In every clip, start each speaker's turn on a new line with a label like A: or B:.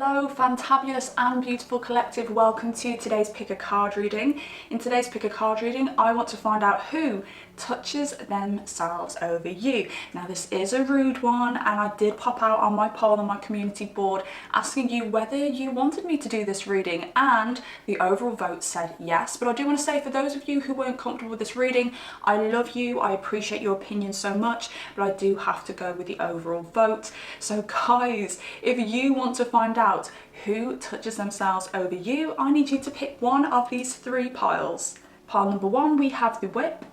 A: Hello, fantabulous and beautiful collective. Welcome to today's pick a card reading. In today's pick a card reading, I want to find out who touches themselves over you. Now this is a rude one, and I did pop out on my poll on my community board asking you whether you wanted me to do this reading, and the overall vote said yes. But I do want to say, for those of you who weren't comfortable with this reading, I love you, I appreciate your opinion so much, but I do have to go with the overall vote. So guys, if you want to find out who touches themselves over you, I need you to pick one of these three piles. Pile number one, we have the whip.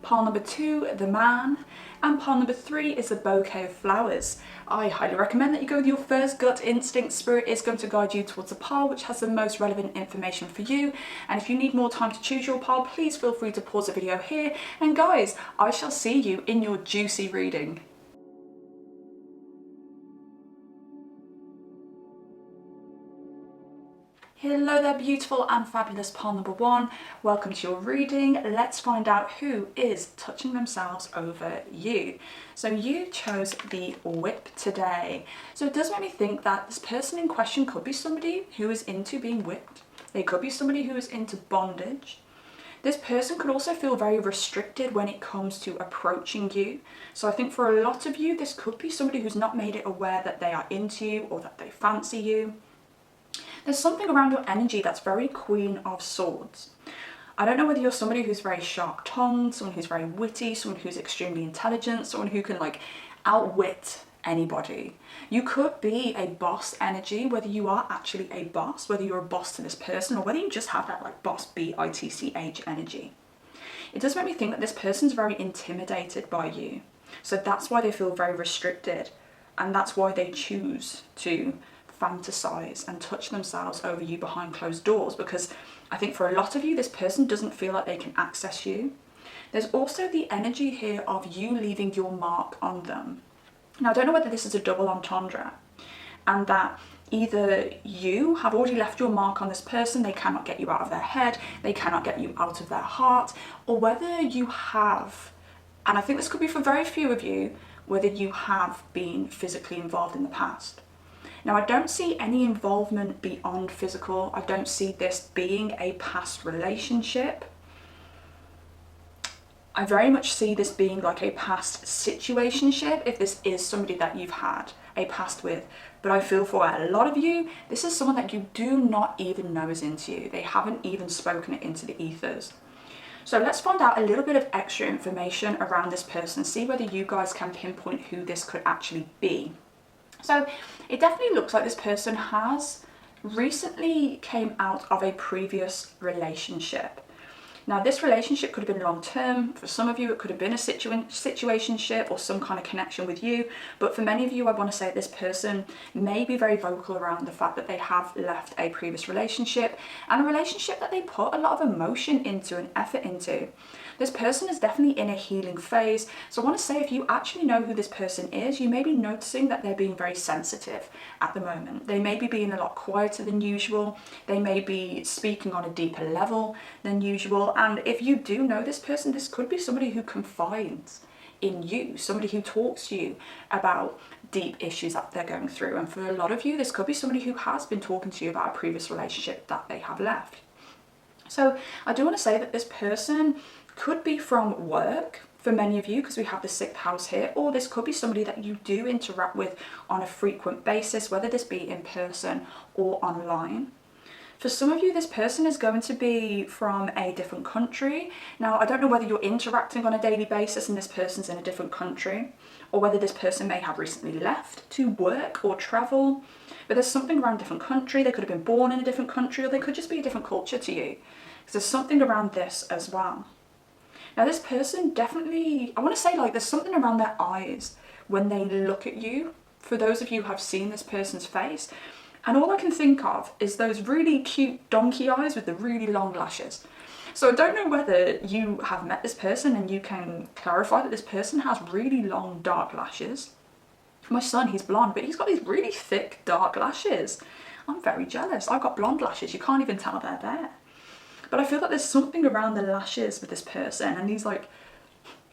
A: Pile number two, the man. And pile number three is a bouquet of flowers. I highly recommend that you go with your first gut instinct. Spirit is going to guide you towards a pile which has the most relevant information for you. And if you need more time to choose your pile, please feel free to pause the video here. And guys, I shall see you in your juicy reading. Hello there, beautiful and fabulous pile number one. Welcome to your reading. Let's find out who is touching themselves over you. So you chose the whip today. So it does make me think that this person in question could be somebody who is into being whipped. They could be somebody who is into bondage. This person could also feel very restricted when it comes to approaching you. So I think for a lot of you, this could be somebody who's not made it aware that they are into you or that they fancy you. There's something around your energy that's very Queen of Swords. I don't know whether you're somebody who's very sharp-tongued, someone who's very witty, someone who's extremely intelligent, someone who can like outwit anybody. You could be a boss energy, whether you are actually a boss, whether you're a boss to this person, or whether you just have that like boss B-I-T-C-H energy. It does make me think that this person's very intimidated by you. So that's why they feel very restricted, and that's why they choose to fantasize and touch themselves over you behind closed doors, because I think for a lot of you, this person doesn't feel like they can access you. There's also the energy here of you leaving your mark on them. Now, I don't know whether this is a double entendre, and that either you have already left your mark on this person, they cannot get you out of their head, they cannot get you out of their heart, or whether you have, and I think this could be for very few of you, whether you have been physically involved in the past. Now, I don't see any involvement beyond physical. I don't see this being a past relationship. I very much see this being like a past situationship, if this is somebody that you've had a past with. But I feel for a lot of you, this is someone that you do not even know is into you. They haven't even spoken it into the ethers. So let's find out a little bit of extra information around this person, see whether you guys can pinpoint who this could actually be. So it definitely looks like this person has recently came out of a previous relationship. Now, this relationship could have been long term. For some of you, it could have been a situationship or some kind of connection with you. But for many of you, I want to say this person may be very vocal around the fact that they have left a previous relationship, and a relationship that they put a lot of emotion into and effort into. This person is definitely in a healing phase. So I want to say, if you actually know who this person is, you may be noticing that they're being very sensitive at the moment. They may be being a lot quieter than usual. They may be speaking on a deeper level than usual. And if you do know this person, this could be somebody who confides in you, somebody who talks to you about deep issues that they're going through. And for a lot of you, this could be somebody who has been talking to you about a previous relationship that they have left. So I do want to say that this person could be from work for many of you, because we have the 6th house here, or this could be somebody that you do interact with on a frequent basis, whether this be in person or online. For some of you, this person is going to be from a different country. Now, I don't know whether you're interacting on a daily basis and this person's in a different country, or whether this person may have recently left to work or travel, but there's something around a different country. They could have been born in a different country, or they could just be a different culture to you. So there's something around this as well. Now, this person definitely, I want to say, like, there's something around their eyes when they look at you. For those of you who have seen this person's face, and all I can think of is those really cute donkey eyes with the really long lashes. So I don't know whether you have met this person and you can clarify that this person has really long dark lashes. My son, he's blonde, but he's got these really thick dark lashes. I'm very jealous. I've got blonde lashes. You can't even tell they're there. But I feel like there's something around the lashes with this person, and these like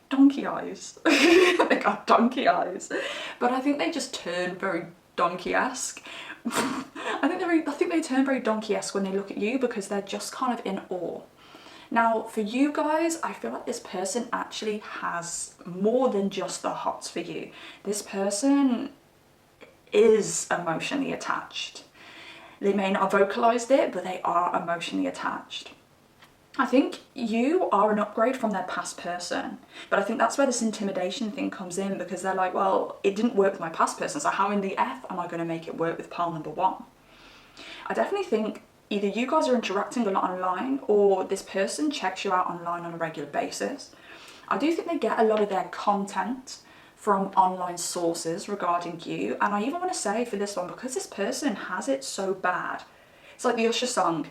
A: donkey eyes. They got donkey eyes. But I think they just turn very donkey-esque. I think they turn very donkey-esque when they look at you because they're just kind of in awe. Now, for you guys, I feel like this person actually has more than just the hots for you. This person is emotionally attached. They may not have vocalized it, but they are emotionally attached. I think you are an upgrade from their past person, but I think that's where this intimidation thing comes in, because they're like, well, it didn't work with my past person, so how in the F am I going to make it work with pal number one? I definitely think either you guys are interacting a lot online, or this person checks you out online on a regular basis. I do think they get a lot of their content from online sources regarding you. And I even want to say for this one, because this person has it so bad, it's like the Usher song,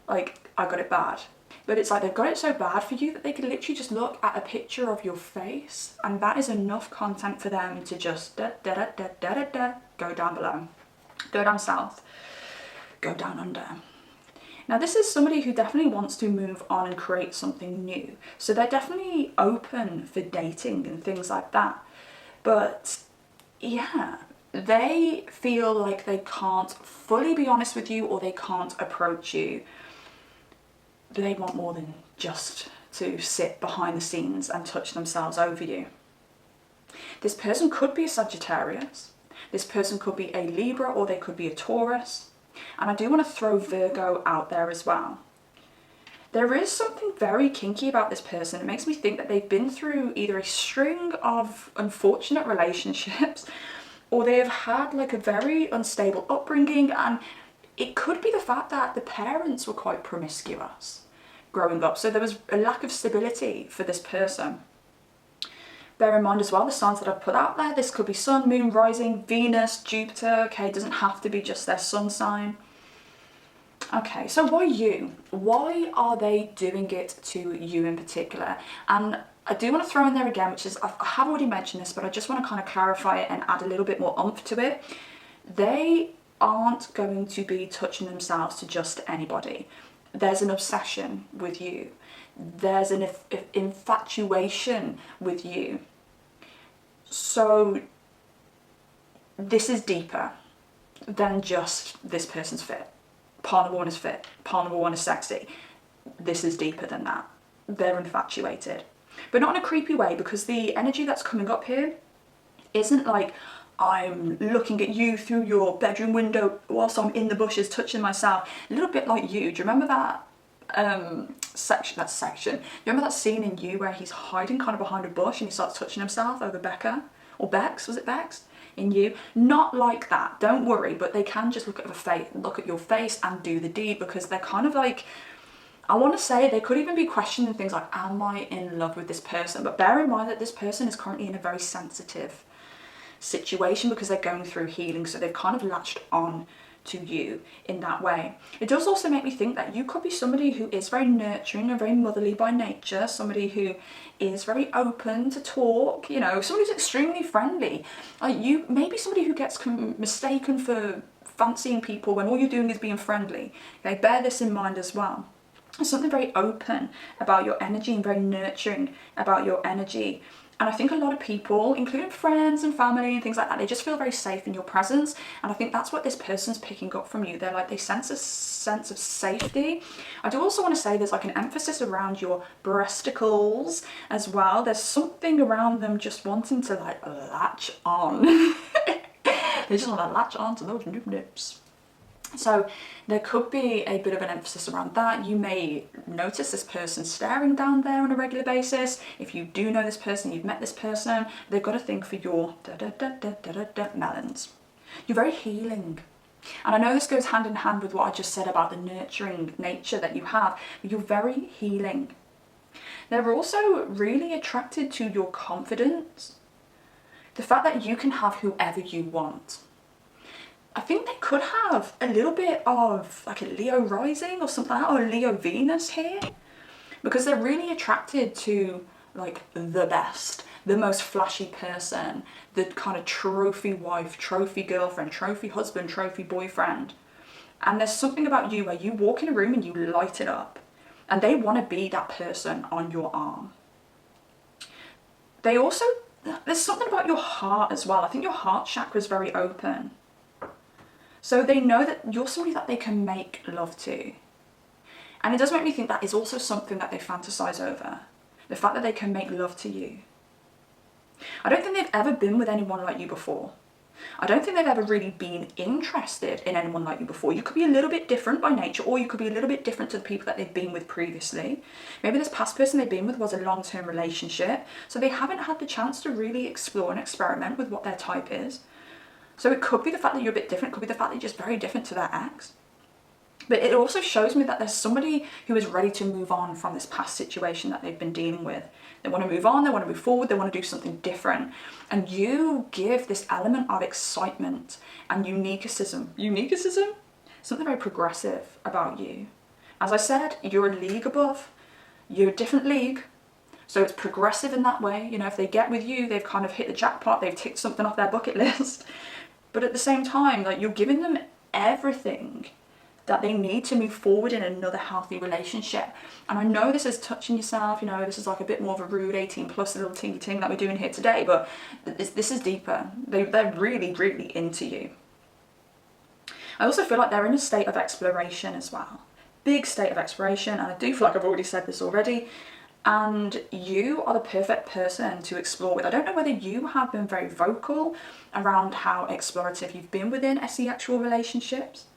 A: like, I got it bad. But it's like they've got it so bad for you that they could literally just look at a picture of your face, and that is enough content for them to just go down below, go down south, go down under. Now, this is somebody who definitely wants to move on and create something new. So they're definitely open for dating and things like that. But yeah, they feel like they can't fully be honest with you, or they can't approach you. They want more than just to sit behind the scenes and touch themselves over you. This person could be a Sagittarius. This person could be a Libra, or they could be a Taurus. And I do want to throw Virgo out there as well. There is something very kinky about this person. It makes me think that they've been through either a string of unfortunate relationships, or they have had like a very unstable upbringing, and it could be the fact that the parents were quite promiscuous growing up. So there was a lack of stability for this person. Bear in mind as well the signs that I've put out there. This could be Sun, Moon, Rising, Venus, Jupiter. Okay, it doesn't have to be just their sun sign. Okay, so why you? Why are they doing it to you in particular? And I do want to throw in there again, which is, I have already mentioned this, but I just want to kind of clarify it and add a little bit more oomph to it. They aren't going to be touching themselves to just anybody. There's an obsession with you. There's an infatuation with you. So this is deeper than just this person's fit. Part number one is fit. Part number one is sexy. This is deeper than that. They're infatuated. But not in a creepy way, because the energy that's coming up here isn't like, I'm looking at you through your bedroom window whilst I'm in the bushes touching myself. A little bit like You. Do you remember that section? You remember that scene in You where he's hiding kind of behind a bush and he starts touching himself over Becca? Or Bex? Was it Bex? In You? Not like that. Don't worry. But they can just look at your face and do the deed, because they're kind of like, I want to say they could even be questioning things like, am I in love with this person? But bear in mind that this person is currently in a very sensitive situation because they're going through healing, so they've kind of latched on to you in that way. It does also make me think that you could be somebody who is very nurturing and very motherly by nature, somebody who is very open to talk, you know, somebody who's extremely friendly. You may be somebody who gets mistaken for fancying people when all you're doing is being friendly. Okay, bear this in mind as well. There's something very open about your energy and very nurturing about your energy. And I think a lot of people, including friends and family and things like that, they just feel very safe in your presence. And I think that's what this person's picking up from you. They're like, they sense a sense of safety. I do also want to say there's like an emphasis around your breasticles as well. There's something around them just wanting to like latch on. They just want to latch on to those nips. So there could be a bit of an emphasis around that. You may notice this person staring down there on a regular basis. If you do know this person, you've met this person, they've got a thing for your melons. You're very healing. And I know this goes hand in hand with what I just said about the nurturing nature that you have, but you're very healing. They're also really attracted to your confidence. The fact that you can have whoever you want. I think they could have a little bit of like a Leo rising or something like that, or a Leo Venus here, because they're really attracted to like the best, the most flashy person, the kind of trophy wife, trophy girlfriend, trophy husband, trophy boyfriend. And there's something about you where you walk in a room and you light it up, and they want to be that person on your arm. They also, there's something about your heart as well. I think your heart chakra is very open. So they know that you're somebody that they can make love to. And it does make me think that is also something that they fantasize over. The fact that they can make love to you. I don't think they've ever been with anyone like you before. I don't think they've ever really been interested in anyone like you before. You could be a little bit different by nature, or you could be a little bit different to the people that they've been with previously. Maybe this past person they've been with was a long-term relationship, so they haven't had the chance to really explore and experiment with what their type is. So it could be the fact that you're a bit different, it could be the fact that you're just very different to their ex. But it also shows me that there's somebody who is ready to move on from this past situation that they've been dealing with. They want to move on, they want to move forward, they want to do something different. And you give this element of excitement and uniqueism, something very progressive about you. As I said, you're a league above, you're a different league. So it's progressive in that way. You know, if they get with you, they've kind of hit the jackpot, they've ticked something off their bucket list. But at the same time, like, you're giving them everything that they need to move forward in another healthy relationship. And I know this is touching yourself, you know, this is like a bit more of a rude 18 plus little ting that we're doing here today, but this is deeper. They're really, really into you. I also feel like they're in a state of exploration as well. Big state of exploration, and I do feel like I've already said this already, and you are the perfect person to explore with. I don't know whether you have been very vocal around how explorative you've been within SE-actual relationships.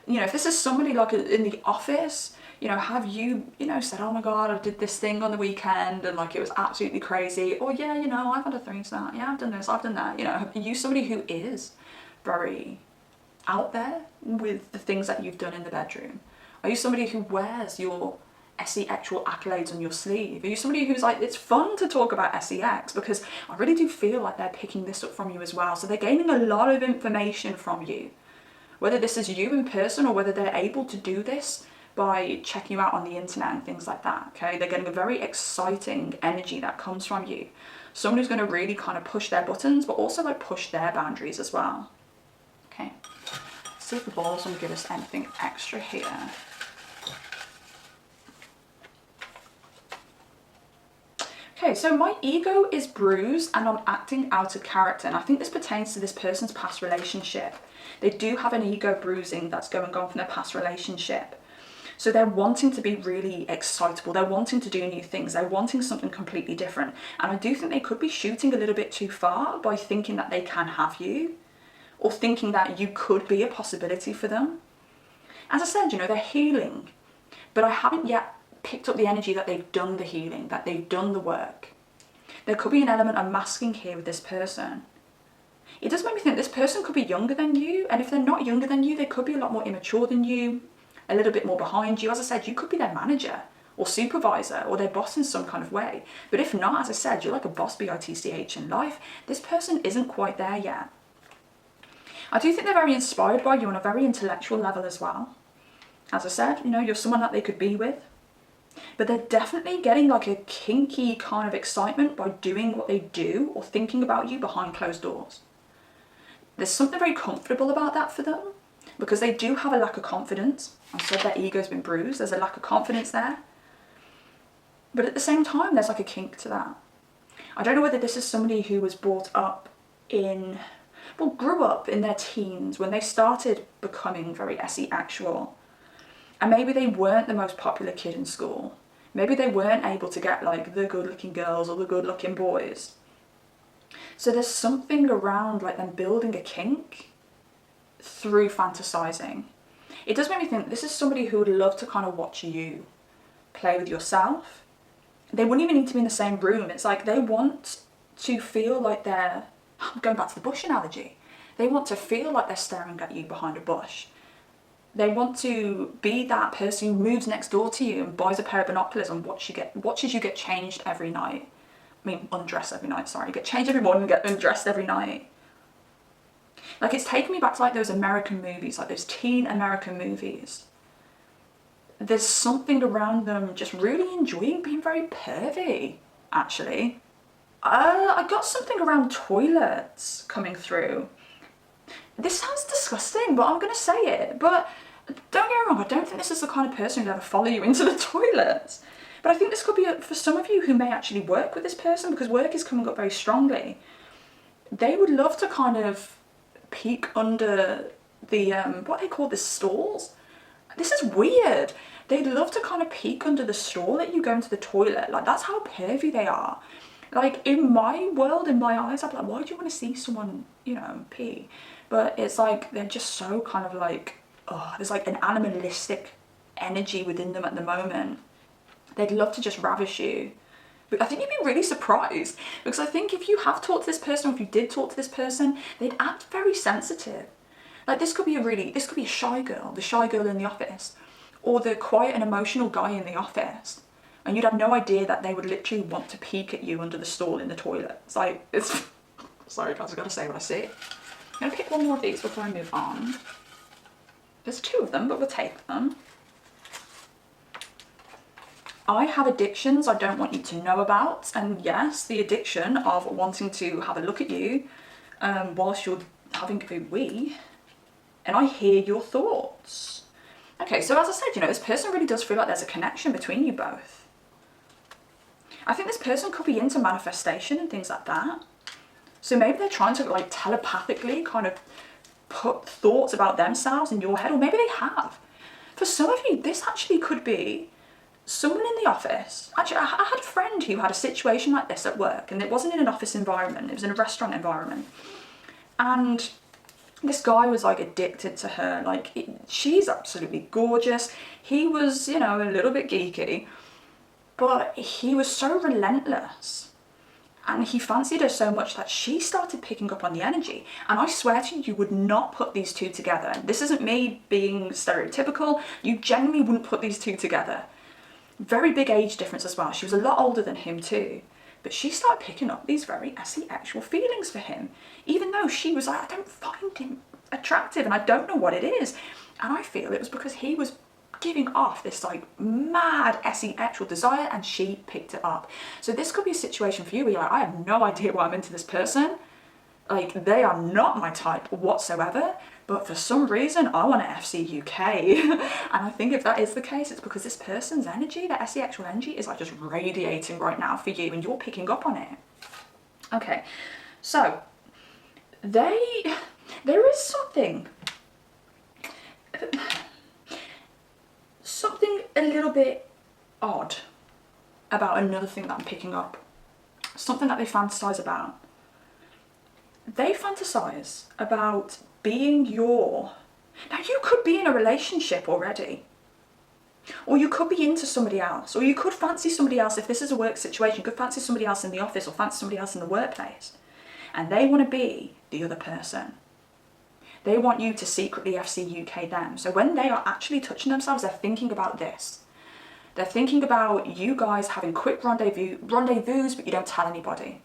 A: You know, if this is somebody like in the office, you know, have you, you know, said, oh my God, I did this thing on the weekend and like it was absolutely crazy. Or yeah, you know, I've had a threesome. Yeah, I've done this, I've done that. You know, are you somebody who is very out there with the things that you've done in the bedroom? Are you somebody who wears your SE-actual accolades on your sleeve? Are you somebody who's like, it's fun to talk about SEX, because I really do feel like they're picking this up from you as well. So they're gaining a lot of information from you. Whether this is you in person or whether they're able to do this by checking you out on the internet and things like that, okay? They're getting a very exciting energy that comes from you. Someone who's going to really kind of push their buttons, but also like push their boundaries as well. Okay, let's see if the balls will give us anything extra here. Okay, so my ego is bruised and I'm acting out of character. And I think this pertains to this person's past relationship. They do have an ego bruising that's going on from their past relationship. So they're wanting to be really excitable. They're wanting to do new things. They're wanting something completely different. And I do think they could be shooting a little bit too far by thinking that they can have you, or thinking that you could be a possibility for them. As I said, you know, they're healing, but I haven't yet picked up the energy that they've done the healing, that they've done the work. There could be an element of masking here with this person. It does make me think this person could be younger than you, and if they're not younger than you, they could be a lot more immature than you, a little bit more behind you. As I said, you could be their manager or supervisor or their boss in some kind of way. But if not, as I said, you're like a boss, B-I-T-C-H, in life. This person isn't quite there yet. I do think they're very inspired by you on a very intellectual level as well. As I said, you know, you're someone that they could be with. But they're definitely getting like a kinky kind of excitement by doing what they do or thinking about you behind closed doors. There's something very comfortable about that for them, because they do have a lack of confidence. I said their ego's been bruised, there's a lack of confidence there. But at the same time, there's like a kink to that. I don't know whether this is somebody who was brought up in, well, grew up in their teens when they started becoming very SE-actual. And maybe they weren't the most popular kid in school. Maybe they weren't able to get like the good looking girls or the good looking boys. So there's something around like them building a kink through fantasizing. It does make me think this is somebody who would love to kind of watch you play with yourself. They wouldn't even need to be in the same room. It's like they want to feel like they're, I'm going back to the bush analogy. They want to feel like they're staring at you behind a bush. They want to be that person who moves next door to you and buys a pair of binoculars and watches you get changed every night. I mean, undressed every night, sorry. Get changed every morning and get undressed every night. Like, it's taken me back to like those American movies, like those teen American movies. There's something around them just really enjoying being very pervy, actually. I got something around toilets coming through. This sounds disgusting, but I'm going to say it. But don't get me wrong, I don't think this is the kind of person who'd ever follow you into the toilets. But I think this could be, for some of you who may actually work with this person, because work is coming up very strongly, they would love to kind of peek under the, what they call the stalls. This is weird. They'd love to kind of peek under the stall that you go into the toilet. Like, that's how pervy they are. Like, in my world, in my eyes, I'd be like, why do you want to see someone, you know, pee? But it's like, they're just so kind of like, oh, there's like an animalistic energy within them at the moment. They'd love to just ravish you. But I think you'd be really surprised, because I think if you have talked to this person, or if you did talk to this person, they'd act very sensitive. Like, this could be a shy girl, the shy girl in the office, or the quiet and emotional guy in the office. And you'd have no idea that they would literally want to peek at you under the stall in the toilet. It's like, it's, sorry guys, I've got to say what I see. I'm going to pick one more of these before I move on. There's 2 of them, but we'll take them. I have addictions I don't want you to know about. And yes, the addiction of wanting to have a look at you whilst you're having a wee. And I hear your thoughts. Okay, so as I said, you know, this person really does feel like there's a connection between you both. I think this person could be into manifestation and things like that. So maybe they're trying to like telepathically kind of put thoughts about themselves in your head, or maybe they have. For some of you, this actually could be someone in the office. Actually, I had a friend who had a situation like this at work, and it wasn't in an office environment, it was in a restaurant environment. And this guy was like addicted to her. Like, she's absolutely gorgeous. He was, you know, a little bit geeky, but he was so relentless. And he fancied her so much that she started picking up on the energy. And I swear to you, you would not put these 2 together. This isn't me being stereotypical. You genuinely wouldn't put these 2 together. Very big age difference as well. She was a lot older than him too. But she started picking up these very actual feelings for him. Even though she was like, I don't find him attractive and I don't know what it is. And I feel it was because he was giving off this like mad actual desire, and she picked it up. So this could be a situation for you where you're like, I have no idea why I'm into this person. Like, they are not my type whatsoever, but for some reason I want to FC UK. And I think if that is the case, it's because this person's energy, the SE actual energy, is like just radiating right now for you, and you're picking up on it. Okay, so there is something a little bit odd about another thing that I'm picking up. Something that they fantasize about. They fantasize about being your... Now, you could be in a relationship already. Or you could be into somebody else. Or you could fancy somebody else. If this is a work situation, you could fancy somebody else in the office, or fancy somebody else in the workplace. And they want to be the other person. They want you to secretly FC UK them. So when they are actually touching themselves, they're thinking about this. They're thinking about you guys having quick rendezvous, but you don't tell anybody.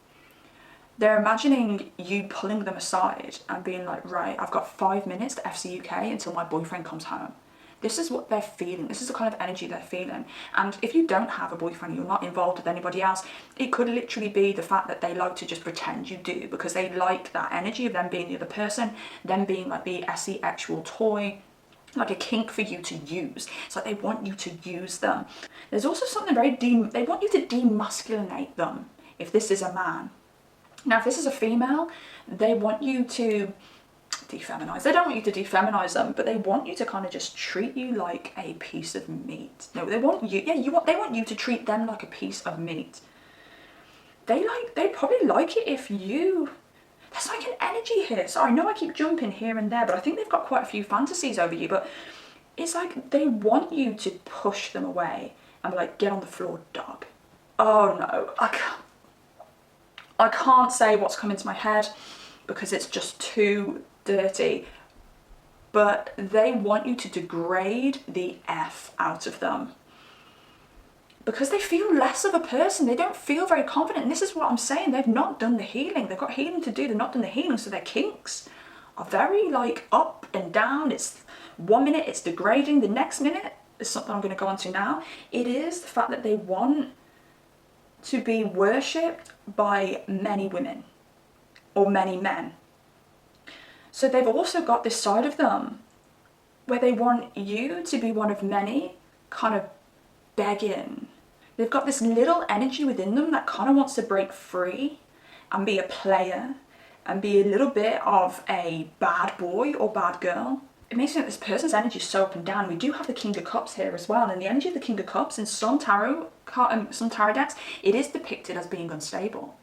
A: They're imagining you pulling them aside and being like, right, I've got 5 minutes to FC UK until my boyfriend comes home. This is what they're feeling. This is the kind of energy they're feeling. And if you don't have a boyfriend, you're not involved with anybody else, it could literally be the fact that they like to just pretend you do, because they like that energy of them being the other person, them being like the SE actual toy, like a kink for you to use. It's like they want you to use them. There's also something very they want you to demasculinate them if this is a man. Now, if this is a female, they want you to defeminize. They don't want you to defeminize them, but they want you to kind of just treat you like a piece of meat. No, they want you, they want you to treat them like a piece of meat. They probably like it if you, there's like an energy here. So I know I keep jumping here and there, but I think they've got quite a few fantasies over you, but it's like they want you to push them away and be like, get on the floor, dog. Oh no, I can't say what's come into my head because it's just too dirty, but they want you to degrade the F out of them because they feel less of a person. They don't feel very confident. And this is what I'm saying. They've not done the healing. They've got healing to do. They've not done the healing. So their kinks are very like up and down. It's 1 minute it's degrading. The next minute is something I'm going to go on to now. It is the fact that they want to be worshipped by many women or many men. So they've also got this side of them where they want you to be one of many, kind of begging. They've got this little energy within them that kind of wants to break free and be a player and be a little bit of a bad boy or bad girl. it makes me think this person's energy is so up and down. We do have the King of Cups here as well, and the energy of the King of Cups in some tarot decks, it is depicted as being unstable.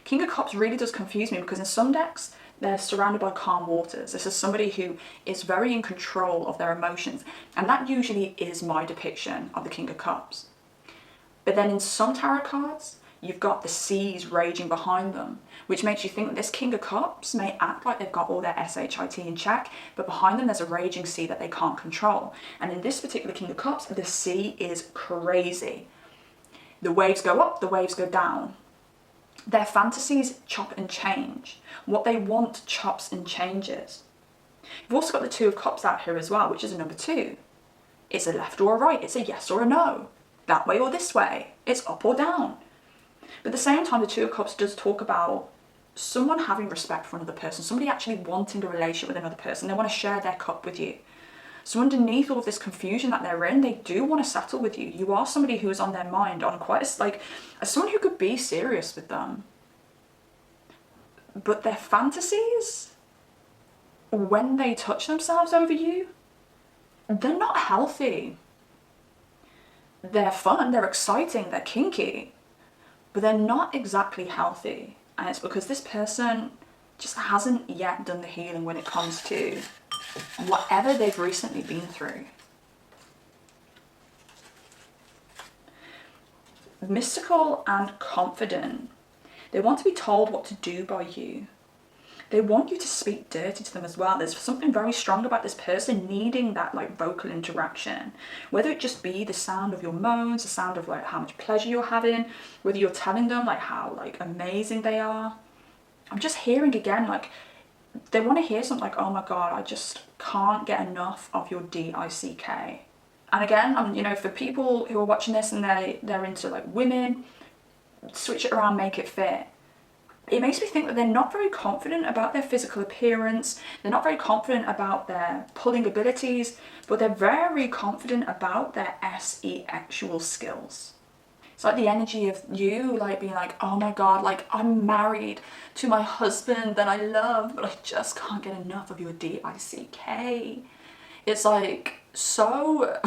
A: King of Cups really does confuse me because in some decks, they're surrounded by calm waters. This is somebody who is very in control of their emotions, and that usually is my depiction of the King of Cups. But then in some tarot cards, you've got the seas raging behind them, which makes you think that this King of Cups may act like they've got all their SHIT in check, but behind them there's a raging sea that they can't control. And in this particular King of Cups, the sea is crazy. The waves go up, the waves go down. Their fantasies chop and change. What they want chops and changes. You've also got the Two of Cups out here as well, which is a number 2. It's a left or a right, it's a yes or a no. That way or this way, it's up or down. But at the same time, the Two of Cups does talk about someone having respect for another person, somebody actually wanting a relationship with another person. They want to share their cup with you. So underneath all of this confusion that they're in, they do want to settle with you. You are somebody who is on their mind, on quite as someone who could be serious with them. But their fantasies, when they touch themselves over you, they're not healthy. They're fun, they're exciting, they're kinky, but they're not exactly healthy. And it's because this person just hasn't yet done the healing when it comes to whatever they've recently been through. Mystical and confident. They want to be told what to do by you. They want you to speak dirty to them as well. There's something very strong about this person needing that vocal interaction. Whether it just be the sound of your moans, the sound of how much pleasure you're having, whether you're telling them how amazing they are. I'm just hearing again they want to hear something oh my God, I just can't get enough of your DICK. And again, for people who are watching this and they're into women, switch it around, make it fit. It makes me think that they're not very confident about their physical appearance, they're not very confident about their pulling abilities, but they're very confident about their sexual skills. It's the energy of you being oh my God, I'm married to my husband that I love, but I just can't get enough of your DICK. It's so,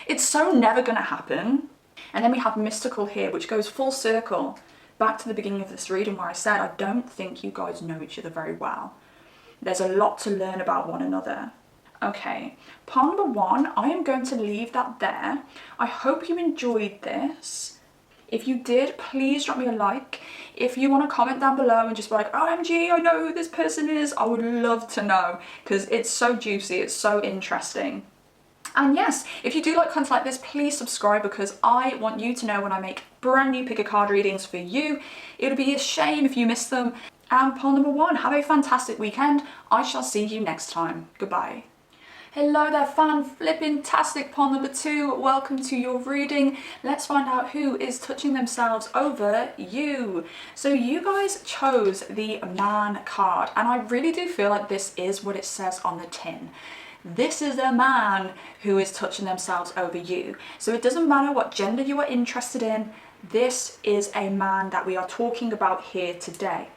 A: it's so never gonna happen. And then we have mystical here, which goes full circle back to the beginning of this reading where I said I don't think you guys know each other very well. There's a lot to learn about one another. Okay, part number 1, I am going to leave that there. I hope you enjoyed this. If you did, please drop me a like. If you want to comment down below and just be OMG, I know who this person is, I would love to know because it's so juicy, it's so interesting. And yes, if you do like content like this, please subscribe because I want you to know when I make brand new pick a card readings for you. It would be a shame if you missed them. And part number 1, have a fantastic weekend. I shall see you next time. Goodbye. Hello there, fan-flipping-tastic. Part number 2, welcome to your reading. Let's find out who is touching themselves over you. So you guys chose the Man card, and I really do feel like this is what it says on the tin. This is a man who is touching themselves over you. So it doesn't matter what gender you are interested in, this is a man that we are talking about here today.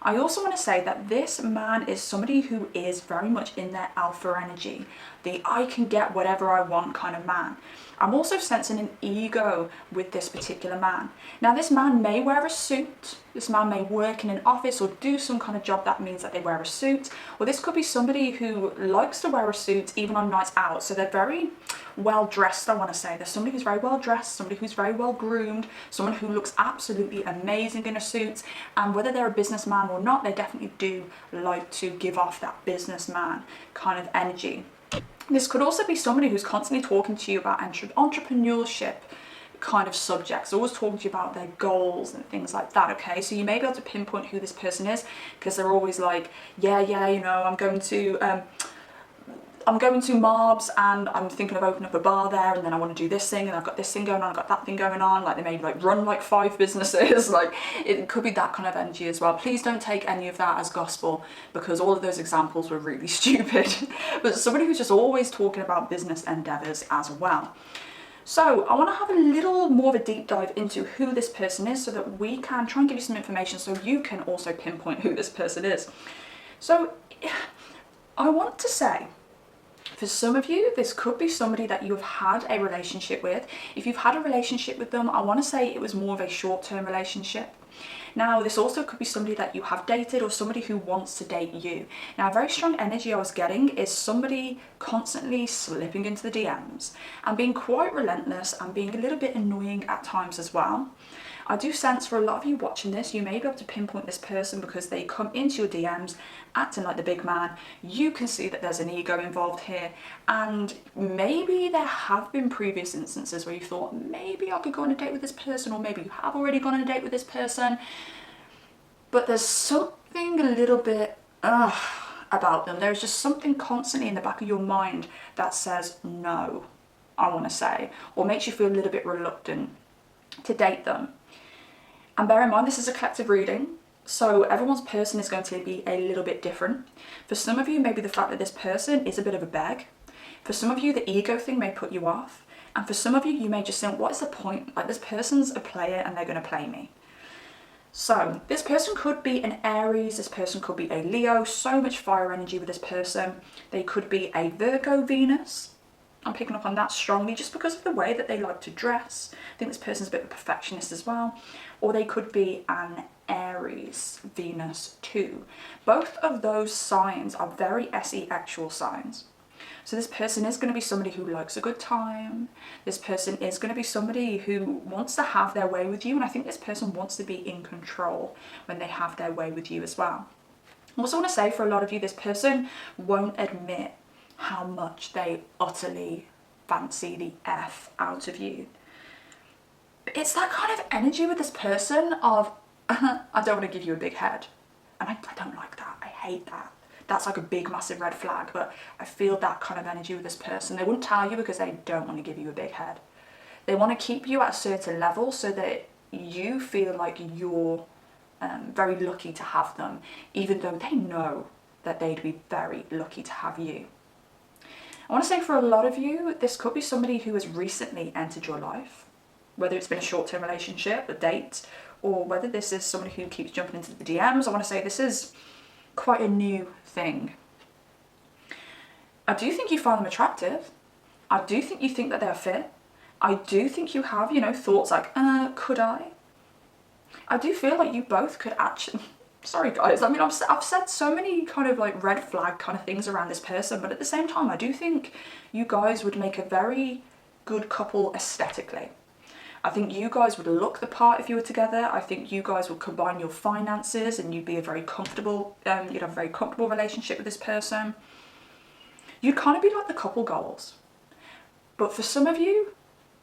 A: I also want to say that this man is somebody who is very much in their alpha energy, the I can get whatever I want kind of man. I'm also sensing an ego with this particular man. Now this man may wear a suit, this man may work in an office or do some kind of job that means that they wear a suit, or this could be somebody who likes to wear a suit even on nights out, so they're very well dressed. I want to say there's somebody who's very well dressed, somebody who's very well groomed, someone who looks absolutely amazing in a suit, and whether they're a businessman or not, they definitely do like to give off that businessman kind of energy. This could also be somebody who's constantly talking to you about entrepreneurship kind of subjects, always talking to you about their goals and things like that, okay? So you may be able to pinpoint who this person is because they're always yeah, I'm going to Marbs and I'm thinking of opening up a bar there, and then I want to do this thing and I've got this thing going on, I've got that thing going on, they may run 5 businesses, it could be that kind of energy as well. Please don't take any of that as gospel because all of those examples were really stupid. But somebody who's just always talking about business endeavors as well. So I want to have a little more of a deep dive into who this person is so that we can try and give you some information so you can also pinpoint who this person is. So I want to say For some of you, this could be somebody that you've had a relationship with. If you've had a relationship with them, I want to say it was more of a short-term relationship. Now, this also could be somebody that you have dated or somebody who wants to date you. Now, a very strong energy I was getting is somebody constantly slipping into the DMs and being quite relentless and being a little bit annoying at times as well. I do sense for a lot of you watching this, you may be able to pinpoint this person because they come into your DMs acting like the big man. You can see that there's an ego involved here, and maybe there have been previous instances where you thought maybe I could go on a date with this person, or maybe you have already gone on a date with this person, but there's something a little bit about them. There's just something constantly in the back of your mind that says no, I want to say, or makes you feel a little bit reluctant to date them. And bear in mind, this is a collective reading, so everyone's person is going to be a little bit different. For some of you, maybe the fact that this person is a bit of a beg. For some of you, the ego thing may put you off. And for some of you, you may just think, what is the point? Like, this person's a player and they're going to play me. So this person could be an Aries, this person could be a Leo, so much fire energy with this person. They could be a Virgo Venus. I'm picking up on that strongly just because of the way that they like to dress. I think this person's a bit of a perfectionist as well. Or they could be an Aries Venus too. Both of those signs are very SE-actual signs. So this person is going to be somebody who likes a good time. This person is going to be somebody who wants to have their way with you. And I think this person wants to be in control when they have their way with you as well. I also want to say for a lot of you, this person won't admit how much they utterly fancy the F out of you. It's that kind of energy with this person of, I don't want to give you a big head. And I don't like that. I hate that. That's like a big, massive red flag. But I feel that kind of energy with this person. They wouldn't tell you because they don't want to give you a big head. They want to keep you at a certain level so that you feel like you're very lucky to have them, even though they know that they'd be very lucky to have you. I want to say for a lot of you, this could be somebody who has recently entered your life, whether it's been a short-term relationship, a date, or whether this is somebody who keeps jumping into the DMs. I want to say this is quite a new thing. I do think you find them attractive. I do think you think that they're fit. I do think you have, thoughts like, could I? I do feel like you both could actually... Sorry guys, I mean, I've said so many kind of like red flag kind of things around this person, but at the same time, I do think you guys would make a very good couple aesthetically. I think you guys would look the part if you were together. I think you guys would combine your finances and you'd be a very comfortable, you'd have a very comfortable relationship with this person. You'd kind of be like the couple goals. But for some of you,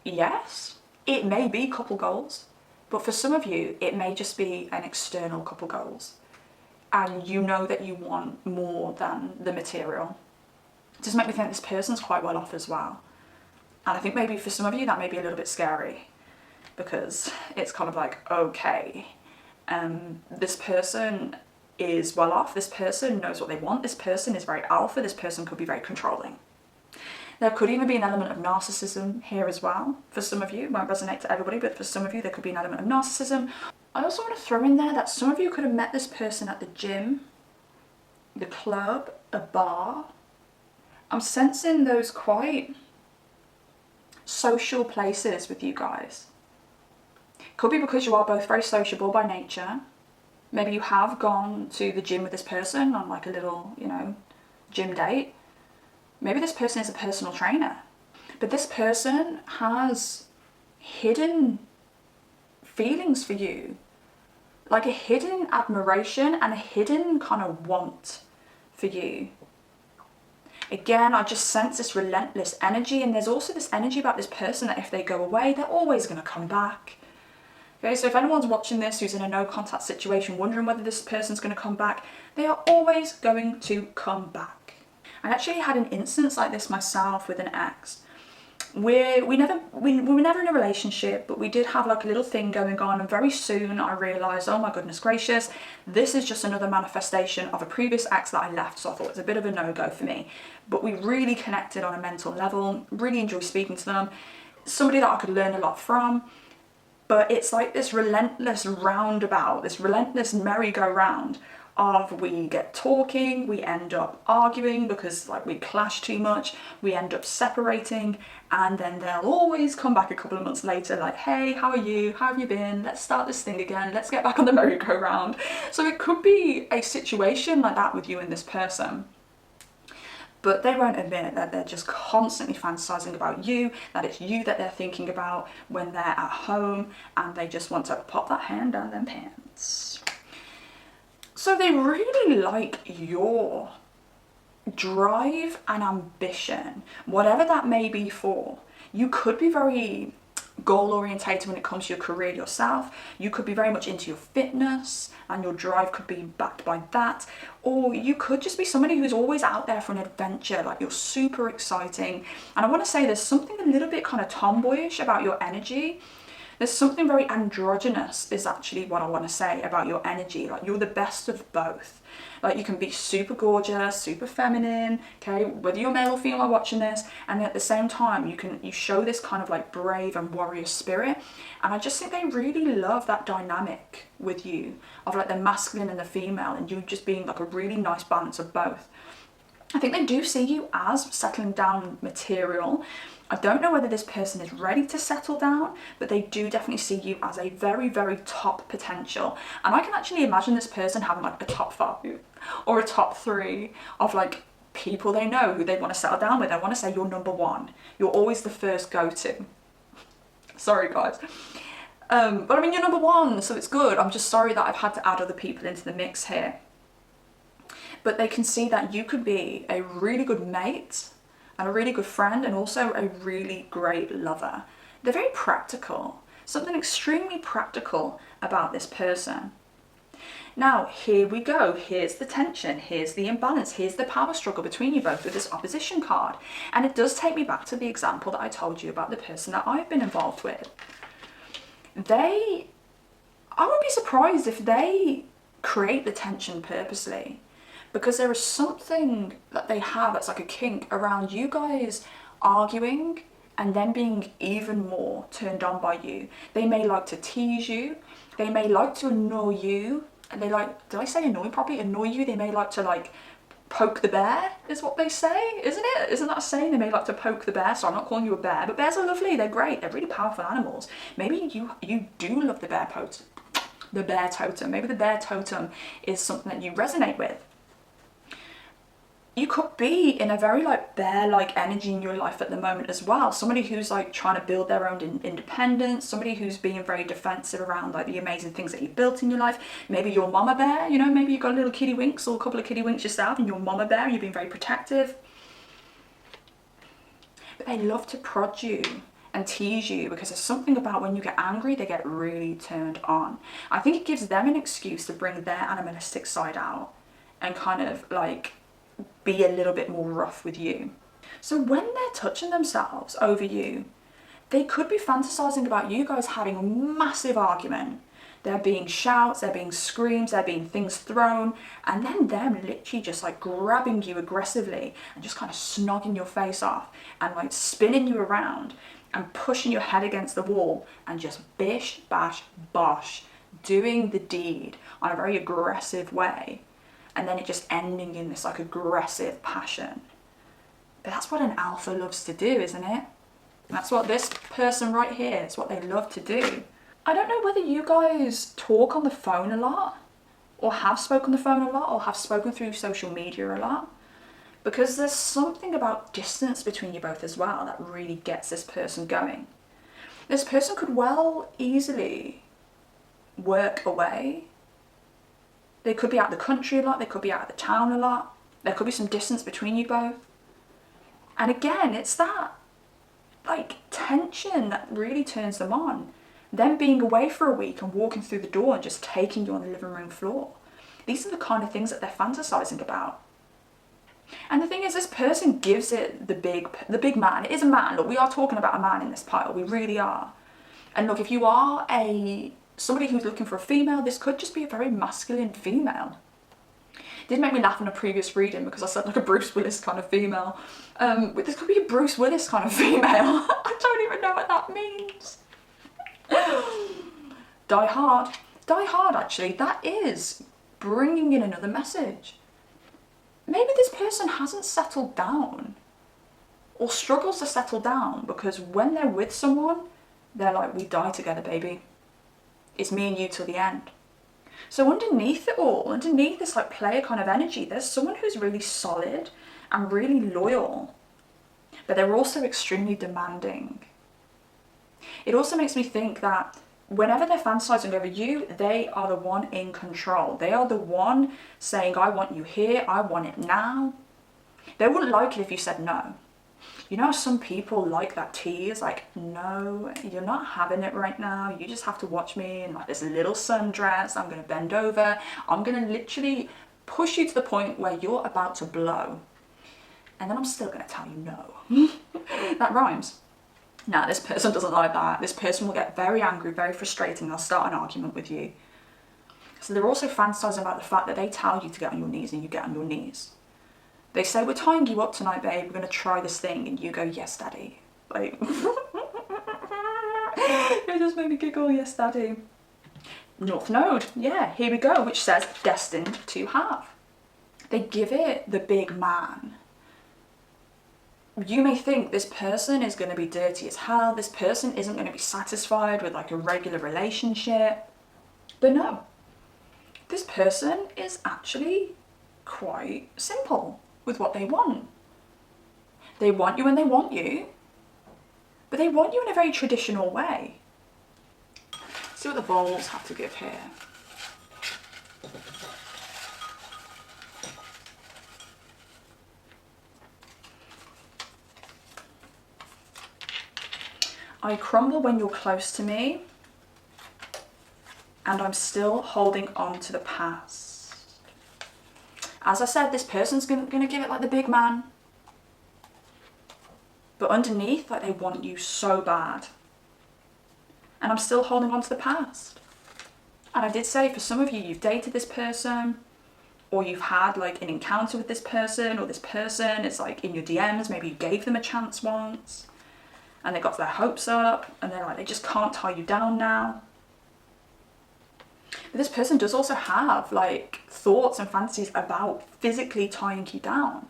A: yes, it may be couple goals. But for some of you, it may just be an external couple goals. And you know that you want more than the material. It does make me think this person's quite well off as well. And I think maybe for some of you, that may be a little bit scary. Because it's kind of like, okay, this person is well off. This person knows what they want. This person is very alpha. This person could be very controlling. There could even be an element of narcissism here as well. For some of you, it won't resonate to everybody, but for some of you, there could be an element of narcissism. I also want to throw in there that some of you could have met this person at the gym, the club, a bar. I'm sensing those quite social places with you guys. Could be because you are both very sociable by nature. Maybe you have gone to the gym with this person on like a little, gym date. Maybe this person is a personal trainer, but this person has hidden feelings for you, like a hidden admiration and a hidden kind of want for you. Again, I just sense this relentless energy, and there's also this energy about this person that if they go away, they're always going to come back. Okay, so if anyone's watching this who's in a no contact situation, wondering whether this person's going to come back, they are always going to come back. I actually had an instance like this myself with an ex. We were never in a relationship, but we did have like a little thing going on, and very soon I realised, oh my goodness gracious, this is just another manifestation of a previous ex that I left, so I thought it was a bit of a no-go for me. But we really connected on a mental level, really enjoyed speaking to them, somebody that I could learn a lot from. But it's like this relentless roundabout, this relentless merry-go-round of we get talking, we end up arguing because like we clash too much, we end up separating, and then they'll always come back a couple of months later like, hey, how are you? How have you been? Let's start this thing again. Let's get back on the merry-go-round. So it could be a situation like that with you and this person. But they won't admit that they're just constantly fantasizing about you, that it's you that they're thinking about when they're at home, and they just want to pop that hand down their pants. So they really like your drive and ambition, whatever that may be for. You could be very goal orientated when it comes to your career yourself. You could be very much into your fitness and your drive could be backed by that. Or you could just be somebody who's always out there for an adventure, like you're super exciting. And I want to say there's something a little bit kind of tomboyish about your energy. There's something very androgynous is actually what I want to say about your energy. Like you're the best of both. Like you can be super gorgeous, super feminine, okay, whether you're male or female watching this, and at the same time you show this kind of like brave and warrior spirit. And I just think they really love that dynamic with you of like the masculine and the female, and you just being like a really nice balance of both. I think they do see you as settling down material. I don't know whether this person is ready to settle down, but they do definitely see you as a very, very top potential. And I can actually imagine this person having like a top 5 or a top 3 of like people they know who they want to settle down with. I want to say you're number 1. You're always the first go-to. Sorry, guys. But I mean, you're number 1, so it's good. I'm just sorry that I've had to add other people into the mix here. But they can see that you could be a really good mate and a really good friend, and also a really great lover. They're very practical. Something extremely practical about this person. Now, here we go. Here's the tension. Here's the imbalance. Here's the power struggle between you both with this opposition card. And it does take me back to the example that I told you about the person that I've been involved with. I would be surprised if they create the tension purposely, because there is something that they have that's like a kink around you guys arguing and then being even more turned on by you. They may like to tease you. They may like to annoy you. And they like, did I say annoy properly? Annoy you. They may like to like poke the bear is what they say, isn't it? Isn't that a saying? They may like to poke the bear. So I'm not calling you a bear, but bears are lovely. They're great. They're really powerful animals. Maybe you do love the bear totem. Maybe the bear totem is something that you resonate with. You could be in a very like bear-like energy in your life at the moment as well. Somebody who's like trying to build their own independence. Somebody who's being very defensive around like the amazing things that you've built in your life. Maybe you're mama bear, you know, maybe you've got a little kitty winks or a couple of kitty winks yourself and you're mama bear, you're being very protective. But they love to prod you and tease you because there's something about when you get angry, they get really turned on. I think it gives them an excuse to bring their animalistic side out and kind of like be a little bit more rough with you. So when they're touching themselves over you, they could be fantasizing about you guys having a massive argument. There being shouts, there being screams, there being things thrown, and then them literally just like grabbing you aggressively and just kind of snogging your face off and like spinning you around and pushing your head against the wall and just bish, bash, bosh, doing the deed on a very aggressive way. And then it just ending in this like aggressive passion. But that's what an alpha loves to do, isn't it? That's what this person right here, it's what they love to do. I don't know whether you guys talk on the phone a lot, or have spoken on the phone a lot, or have spoken through social media a lot. Because there's something about distance between you both as well that really gets this person going. This person could well easily work away. They could be out of the country a lot, they could be out of the town a lot, there could be some distance between you both. And again, it's that like tension that really turns them on. Them being away for a week and walking through the door and just taking you on the living room floor. These are the kind of things that they're fantasizing about. And the thing is, this person gives it the big man. It is a man. Look, we are talking about a man in this pile, we really are. And look, if you are somebody who's looking for a female, this could just be a very masculine female. It did make me laugh in a previous reading because I said like a Bruce Willis kind of female. But this could be a Bruce Willis kind of female. I don't even know what that means. Die Hard. Die Hard, actually, that is bringing in another message. Maybe this person hasn't settled down or struggles to settle down because when they're with someone, they're like, we die together, baby. It's me and you till the end. So underneath it all, underneath this like player kind of energy, there's someone who's really solid and really loyal, but they're also extremely demanding. It also makes me think that whenever they're fantasizing over you, they are the one in control. They are the one saying, I want you here, I want it now. They wouldn't like it if you said no. You know, some people like that tease, like, no, you're not having it right now. You just have to watch me in like this little sundress. I'm going to bend over. I'm going to literally push you to the point where you're about to blow. And then I'm still going to tell you no. That rhymes. Now, this person doesn't like that. This person will get very angry, very frustrated, and they'll start an argument with you. So they're also fantasizing about the fact that they tell you to get on your knees and you get on your knees. They say, we're tying you up tonight, babe. We're going to try this thing. And you go, yes, daddy. Like, it just made me giggle, yes, daddy. North Node, yeah, here we go, which says destined to have. They give it the big man. You may think this person is going to be dirty as hell. This person isn't going to be satisfied with like a regular relationship. But no, this person is actually quite simple with what they want. They want you and they want you, but they want you in a very traditional way. Let's see what the bowls have to give here. I crumble when you're close to me, and I'm still holding on to the past. As I said, this person's gonna give it like the big man. But underneath, like, they want you so bad. And I'm still holding on to the past. And I did say, for some of you, you've dated this person, or you've had like an encounter with this person, or this person is like in your DMs, maybe you gave them a chance once, and they got their hopes up, and they're like, they just can't tie you down now. But this person does also have like thoughts and fantasies about physically tying you down.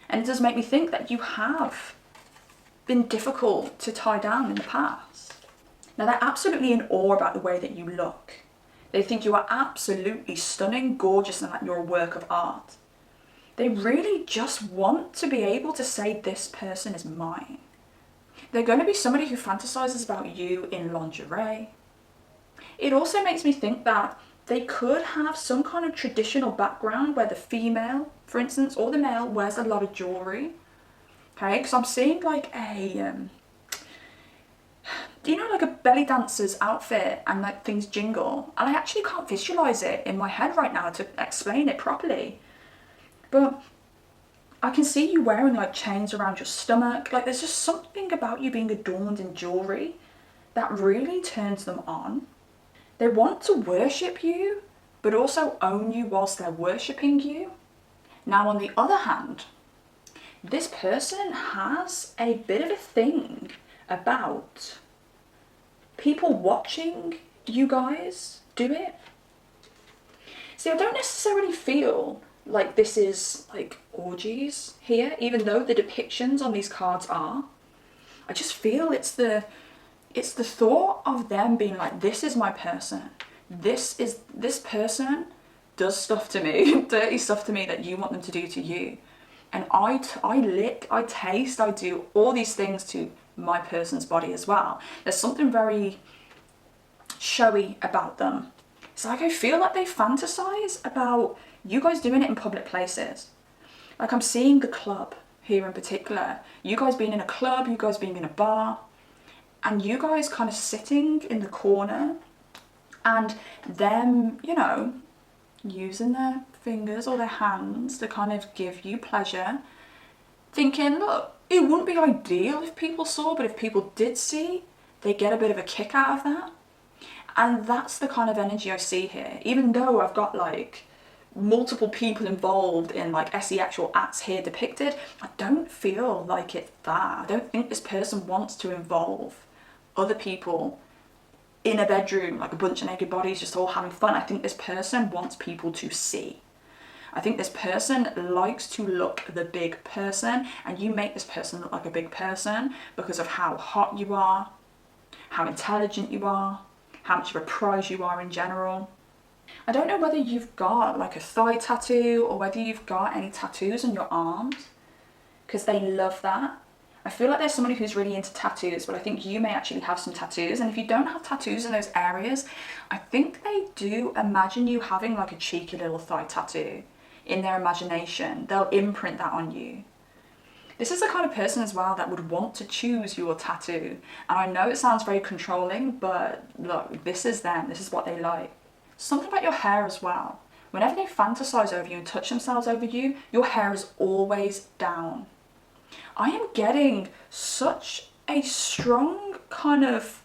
A: And it does make me think that you have been difficult to tie down in the past. Now, they're absolutely in awe about the way that you look. They think you are absolutely stunning, gorgeous, and that you're a work of art. They really just want to be able to say, this person is mine. They're going to be somebody who fantasizes about you in lingerie. It also makes me think that they could have some kind of traditional background where the female, for instance, or the male wears a lot of jewelry. Okay, because I'm seeing like a, you know, like a belly dancer's outfit and like things jingle. And I actually can't visualize it in my head right now to explain it properly. But I can see you wearing like chains around your stomach. Like there's just something about you being adorned in jewelry that really turns them on. They want to worship you, but also own you whilst they're worshipping you. Now, on the other hand, this person has a bit of a thing about people watching you guys do it. See, I don't necessarily feel like this is like orgies here, even though the depictions on these cards are. I just feel it's the thought of them being like, this is my person. This person does stuff to me, dirty stuff to me that you want them to do to you. And I lick, I taste, I do all these things to my person's body as well. There's something very showy about them. It's like I feel like they fantasize about you guys doing it in public places. Like I'm seeing the club here in particular. You guys being in a club, you guys being in a bar, and you guys kind of sitting in the corner and them, you know, using their fingers or their hands to kind of give you pleasure, thinking, look, it wouldn't be ideal if people saw, but if people did see, they get a bit of a kick out of that. And that's the kind of energy I see here. Even though I've got like multiple people involved in like sexual acts here depicted, I don't feel like it's that. I don't think this person wants to involve other people in a bedroom, like a bunch of naked bodies just all having fun. I think this person wants people to see. I think this person likes to look the big person, and you make this person look like a big person because of how hot you are, how intelligent you are, how much of a prize you are in general. I don't know whether you've got like a thigh tattoo or whether you've got any tattoos on your arms, because they love that. I feel like there's somebody who's really into tattoos, but I think you may actually have some tattoos. And if you don't have tattoos in those areas, I think they do imagine you having like a cheeky little thigh tattoo in their imagination. They'll imprint that on you. This is the kind of person as well that would want to choose your tattoo. And I know it sounds very controlling, but look, this is them. This is what they like. Something about your hair as well. Whenever they fantasize over you and touch themselves over you, your hair is always down. I am getting such a strong kind of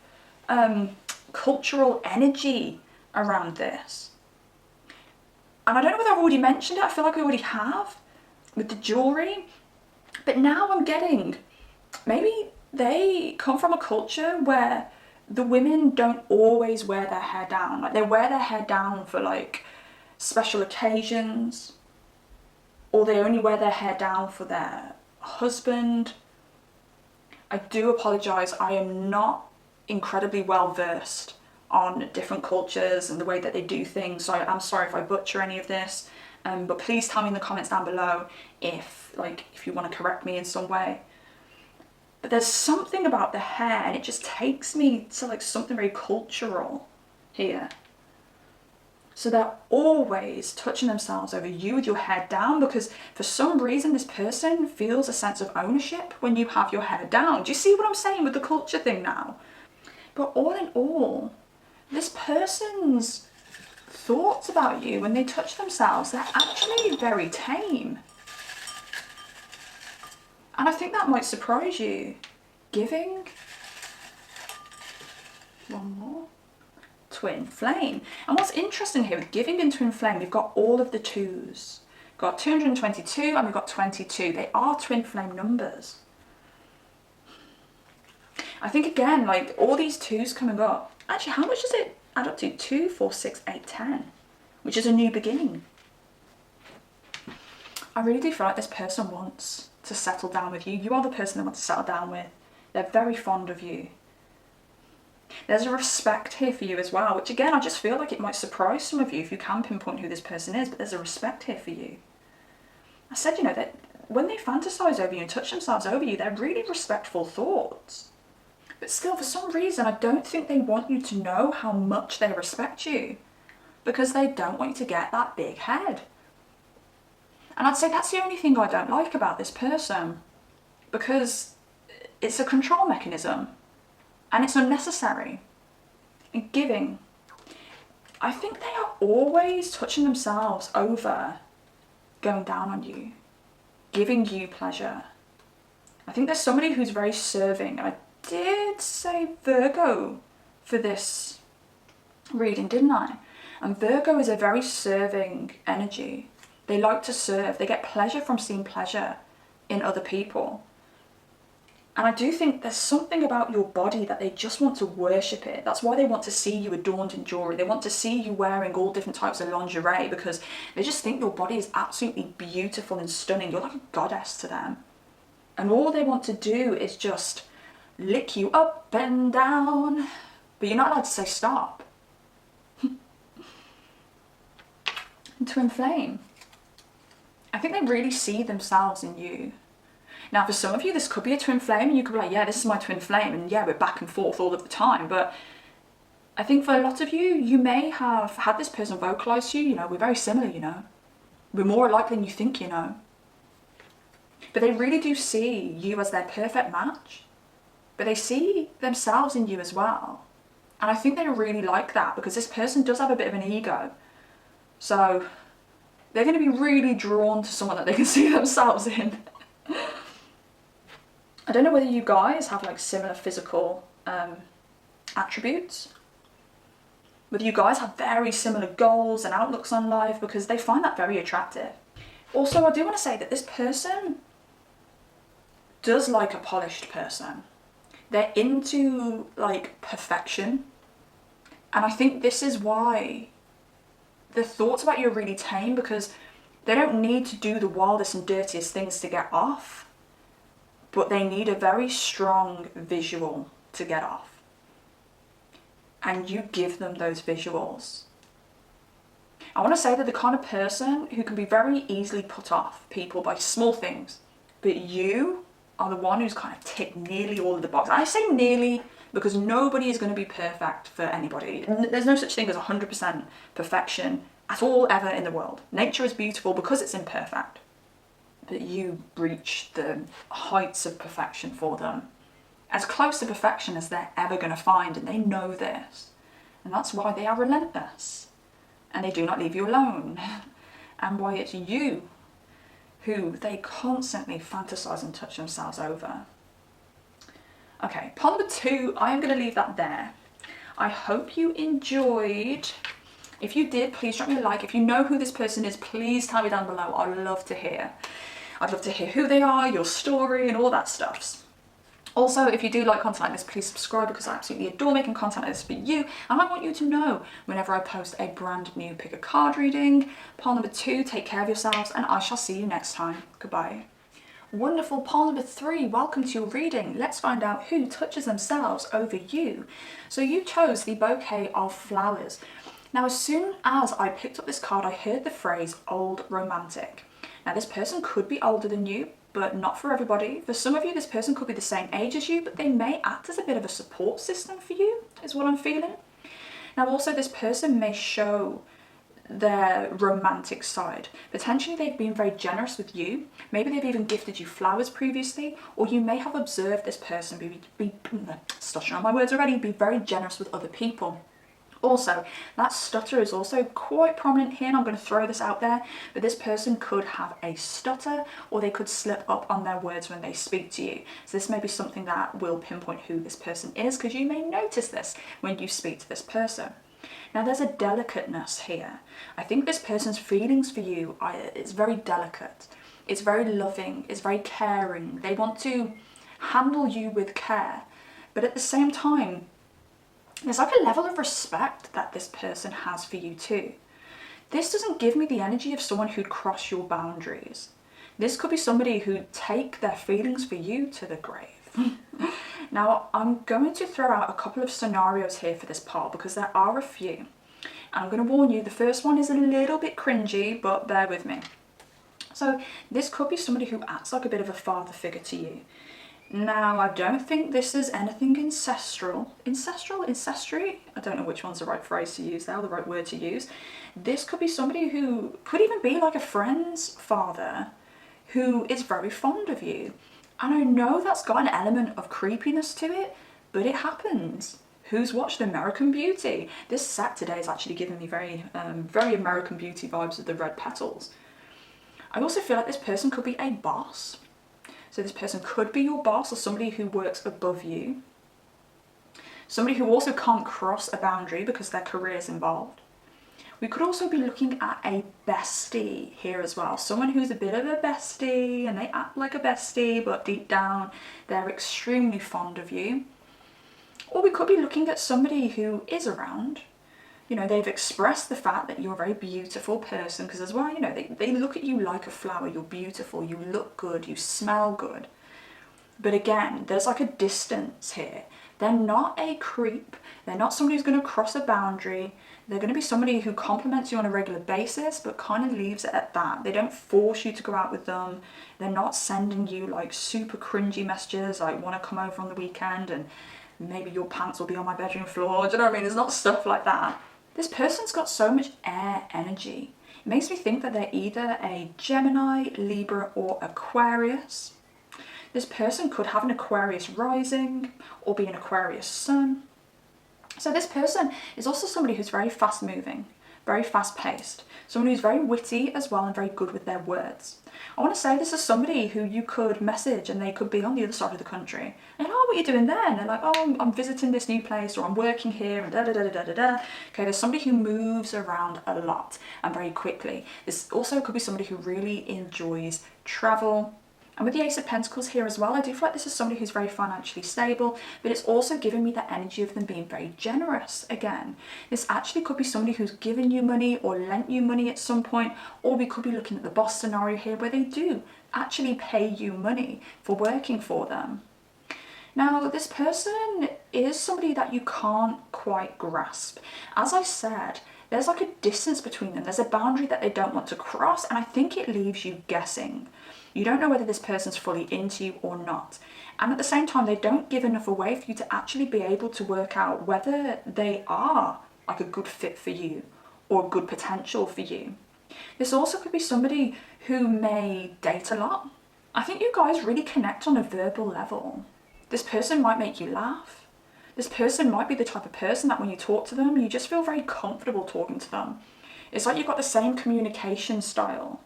A: cultural energy around this. And I don't know whether I've already mentioned it. I feel like I already have with the jewelry. But now I'm getting, maybe they come from a culture where the women don't always wear their hair down. Like they wear their hair down for like special occasions, or they only wear their hair down for their husband. I do apologise, I am not incredibly well versed on different cultures and the way that they do things, so I'm sorry if I butcher any of this, but please tell me in the comments down below if you want to correct me in some way. But there's something about the hair, and it just takes me to like something very cultural here. So they're always touching themselves over you with your hair down, because for some reason this person feels a sense of ownership when you have your hair down. Do you see what I'm saying with the culture thing now? But all in all, this person's thoughts about you when they touch themselves, they're actually very tame. And I think that might surprise you. Giving. One more. Twin flame. And what's interesting here with giving and twin flame, we've got all of the twos. We've got 222 and we've got 22. They are twin flame numbers. I think again, like all these twos coming up. Actually, how much does it add up to? 2, 4, 6, 8, 10. Which is a new beginning. I really do feel like this person wants to settle down with you. You are the person they want to settle down with. They're very fond of you. There's a respect here for you as well, which again, I just feel like it might surprise some of you if you can pinpoint who this person is, but there's a respect here for you. I said, you know, that when they fantasize over you and touch themselves over you, they're really respectful thoughts. But still, for some reason, I don't think they want you to know how much they respect you, because they don't want you to get that big head. And I'd say that's the only thing I don't like about this person, because it's a control mechanism. And it's unnecessary. And giving. I think they are always touching themselves over going down on you. Giving you pleasure. I think there's somebody who's very serving. I did say Virgo for this reading, didn't I? And Virgo is a very serving energy. They like to serve. They get pleasure from seeing pleasure in other people. And I do think there's something about your body that they just want to worship it. That's why they want to see you adorned in jewelry. They want to see you wearing all different types of lingerie, because they just think your body is absolutely beautiful and stunning. You're like a goddess to them. And all they want to do is just lick you up and down. But you're not allowed to say stop. Twin flame. I think they really see themselves in you. Now, for some of you, this could be a twin flame, and you could be like, yeah, this is my twin flame, and yeah, we're back and forth all of the time. But I think for a lot of you, you may have had this person vocalize to you, you know, we're very similar, you know. We're more alike than you think, you know. But they really do see you as their perfect match. But they see themselves in you as well. And I think they really like that, because this person does have a bit of an ego. So they're going to be really drawn to someone that they can see themselves in. I don't know whether you guys have like similar physical attributes. Whether you guys have very similar goals and outlooks on life, because they find that very attractive. Also, I do want to say that this person does like a polished person. They're into like perfection. And I think this is why the thoughts about you are really tame, because they don't need to do the wildest and dirtiest things to get off, but they need a very strong visual to get off. And you give them those visuals. I want to say that the kind of person who can be very easily put off people by small things, but you are the one who's kind of ticked nearly all of the boxes. I say nearly because nobody is going to be perfect for anybody. There's no such thing as 100% perfection at all ever in the world. Nature is beautiful because it's imperfect, but you reach the heights of perfection for them, as close to perfection as they're ever going to find, and they know this. And that's why they are relentless, and they do not leave you alone, and why it's you who they constantly fantasize and touch themselves over. Okay, part number 2, I am going to leave that there. I hope you enjoyed. If you did, please drop me a like. If you know who this person is, please tell me down below. I'd love to hear. I'd love to hear who they are, your story, and all that stuff. Also, if you do like content like this, please subscribe, because I absolutely adore making content like this for you. And I want you to know whenever I post a brand new pick a card reading. Part number 2, take care of yourselves, and I shall see you next time. Goodbye. Wonderful. Part number 3, welcome to your reading. Let's find out who touches themselves over you. So you chose the bouquet of flowers. Now, as soon as I picked up this card, I heard the phrase old romantic. Now, this person could be older than you, but not for everybody. For some of you, this person could be the same age as you, but they may act as a bit of a support system for you, is what I'm feeling. Now, also, this person may show their romantic side. Potentially, they've been very generous with you. Maybe they've even gifted you flowers previously, or you may have observed this person be stuttering on my words already, be very generous with other people. Also, that stutter is also quite prominent here, and I'm going to throw this out there, but this person could have a stutter, or they could slip up on their words when they speak to you. So this may be something that will pinpoint who this person is, because you may notice this when you speak to this person. Now, there's a delicateness here. I think this person's feelings for you is very delicate. It's very loving. It's very caring. They want to handle you with care, but at the same time, there's like a level of respect that this person has for you too. This doesn't give me the energy of someone who'd cross your boundaries. This could be somebody who'd take their feelings for you to the grave. Now, I'm going to throw out a couple of scenarios here for this part, because there are a few. And I'm going to warn you, the first one is a little bit cringy, but bear with me. So this could be somebody who acts like a bit of a father figure to you. Now, I don't think this is anything ancestral. Ancestry? I don't know which one's the right phrase to use there, the right word to use. This could be somebody who could even be like a friend's father who is very fond of you. And I know that's got an element of creepiness to it, but it happens. Who's watched American Beauty? This set today is actually giving me very American Beauty vibes with the red petals. I also feel like this person could be a boss. So this person could be your boss, or somebody who works above you. Somebody who also can't cross a boundary because their career is involved. We could also be looking at a bestie here as well. Someone who's a bit of a bestie, and they act like a bestie, but deep down they're extremely fond of you. Or we could be looking at somebody who is around. You know, they've expressed the fact that you're a very beautiful person, because as well, you know, they look at you like a flower. You're beautiful, you look good, you smell good. But again, there's like a distance here. They're not a creep. They're not somebody who's going to cross a boundary. They're going to be somebody who compliments you on a regular basis, but kind of leaves it at that. They don't force you to go out with them. They're not sending you like super cringy messages like, want to come over on the weekend and maybe your pants will be on my bedroom floor. Do you know what I mean? It's not stuff like that. This person's got so much air energy. It makes me think that they're either a Gemini, Libra, or Aquarius. This person could have an Aquarius rising or be an Aquarius sun. So this person is also somebody who's very fast moving, very fast paced, someone who's very witty as well and very good with their words. I want to say this is somebody who you could message and they could be on the other side of the country. And oh, what are you doing there? And they're like, oh, I'm visiting this new place, or I'm working here, and da da da da da da. Okay, there's somebody who moves around a lot and very quickly. This also could be somebody who really enjoys travel And with the Ace of Pentacles here as well, I do feel like this is somebody who's very financially stable, but it's also giving me the energy of them being very generous again. This actually could be somebody who's given you money or lent you money at some point, or we could be looking at the boss scenario here where they do actually pay you money for working for them. Now, this person is somebody that you can't quite grasp. As I said, there's like a distance between them. There's a boundary that they don't want to cross, and I think it leaves you guessing. You don't know whether this person's fully into you or not. And at the same time, they don't give enough away for you to actually be able to work out whether they are like a good fit for you or good potential for you. This also could be somebody who may date a lot. I think you guys really connect on a verbal level. This person might make you laugh. This person might be the type of person that when you talk to them, you just feel very comfortable talking to them. It's like you've got the same communication style.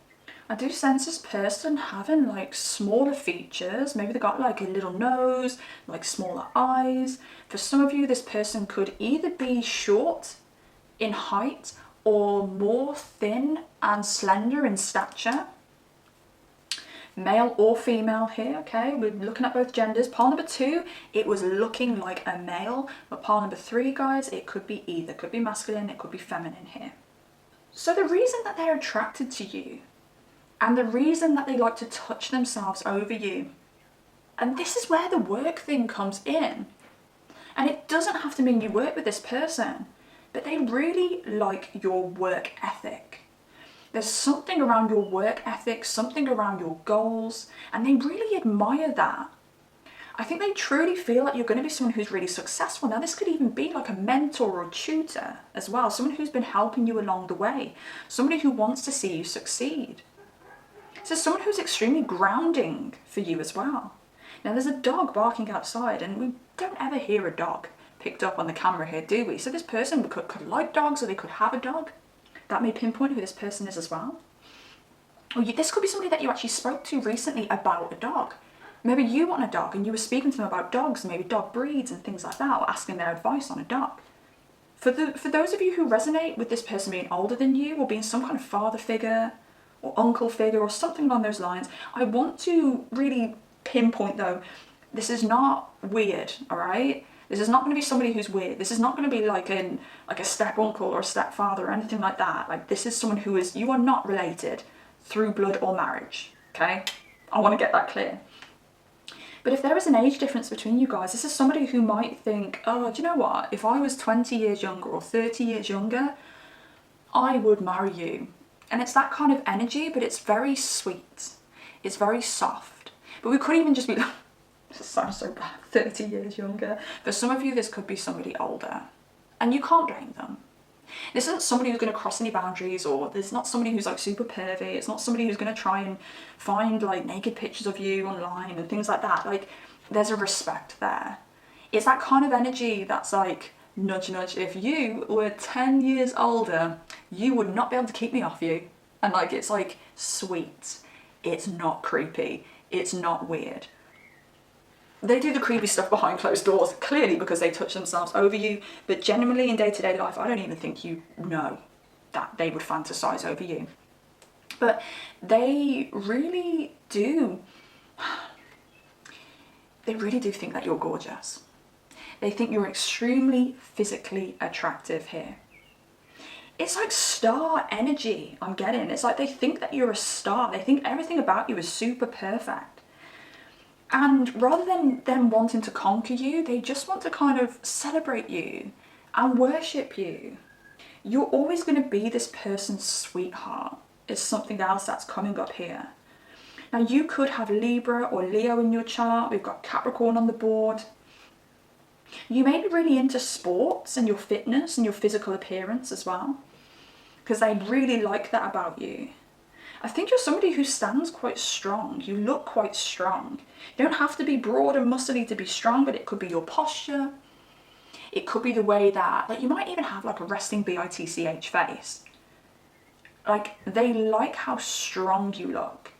A: I do sense this person having like smaller features. Maybe they got like a little nose, like smaller eyes. For some of you, this person could either be short in height or more thin and slender in stature. Male or female here, okay? We're looking at both genders. Pile number 2, it was looking like a male. But pile number 3, guys, it could be either. It could be masculine, it could be feminine here. So the reason that they're attracted to you, and the reason that they like to touch themselves over you, and this is where the work thing comes in. And it doesn't have to mean you work with this person, but they really like your work ethic. There's something around your work ethic, something around your goals, and they really admire that. I think they truly feel like you're going to be someone who's really successful. Now, this could even be like a mentor or tutor as well, someone who's been helping you along the way, somebody who wants to see you succeed. So someone who's extremely grounding for you as well. Now, there's a dog barking outside, and we don't ever hear a dog picked up on the camera here, do we? So this person could like dogs, or they could have a dog. That may pinpoint who this person is as well. Or this could be somebody that you actually spoke to recently about a dog. Maybe you want a dog and you were speaking to them about dogs, and maybe dog breeds and things like that, or asking their advice on a dog. For those of you who resonate with this person being older than you, or being some kind of father figure or uncle figure or something along those lines, I want to really pinpoint though, this is not weird, all right? This is not going to be somebody who's weird. This is not going to be like a step uncle or a stepfather or anything like that. Like, this is someone who is, you are not related through blood or marriage, okay? I want to get that clear. But if there is an age difference between you guys, this is somebody who might think, oh, do you know what? If I was 20 years younger or 30 years younger, I would marry you. And it's that kind of energy, but it's very sweet. It's very soft. But we could even just be like, this sounds so bad, 30 years younger. For some of you, this could be somebody older. And you can't blame them. This isn't somebody who's going to cross any boundaries, or there's not somebody who's like super pervy. It's not somebody who's going to try and find like naked pictures of you online and things like that. Like, there's a respect there. It's that kind of energy that's like, nudge, nudge. If you were 10 years older, you would not be able to keep me off you. And like, it's like sweet. It's not creepy. It's not weird. They do the creepy stuff behind closed doors, clearly because they touch themselves over you, but genuinely in day-to-day life, I don't even think you know that they would fantasize over you. But they really do think that you're gorgeous. They think you're extremely physically attractive here. It's like star energy I'm getting. It's like they think that you're a star. They think everything about you is super perfect. And rather than them wanting to conquer you, they just want to kind of celebrate you and worship you. You're always going to be this person's sweetheart. It's something else that's coming up here. Now, you could have Libra or Leo in your chart. We've got Capricorn on the board. You may be really into sports and your fitness and your physical appearance as well, because they really like that about you. I think you're somebody who stands quite strong. You look quite strong. You don't have to be broad and muscly to be strong, but it could be your posture. It could be the way that, like, you might even have like a resting bitch face. Like, they like how strong you look.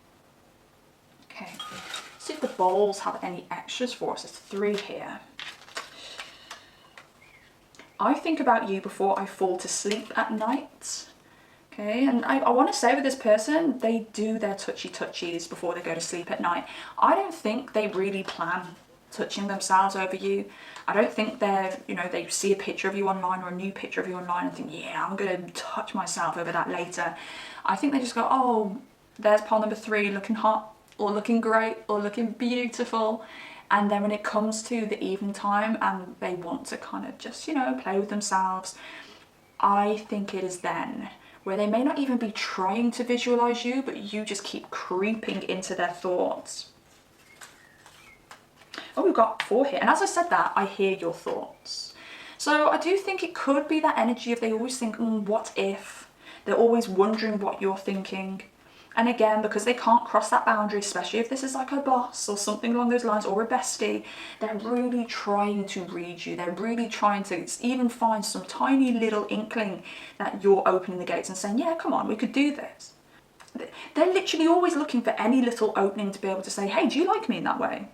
A: Okay, let's see if the bowls have any extras for us. There's 3 here. I think about you before I fall to sleep at night. Okay, and I want to say with this person, they do their touchy-touchies before they go to sleep at night. I don't think they really plan touching themselves over you. I don't think they're, you know, they see a picture of you online or a new picture of you online and think, yeah, I'm going to touch myself over that later. I think they just go, oh, there's pile number 3 looking hot or looking great or looking beautiful. And then when it comes to the evening time and they want to kind of just, you know, play with themselves, I think it is then where they may not even be trying to visualize you, but you just keep creeping into their thoughts. Oh, we've got 4 here. And as I said that, I hear your thoughts. So I do think it could be that energy of they always think, what if? They're always wondering what you're thinking. And again, because they can't cross that boundary, especially if this is like a boss or something along those lines, or a bestie, they're really trying to read you. They're really trying to even find some tiny little inkling that you're opening the gates and saying, yeah, come on, we could do this. They're literally always looking for any little opening to be able to say, hey, do you like me in that way?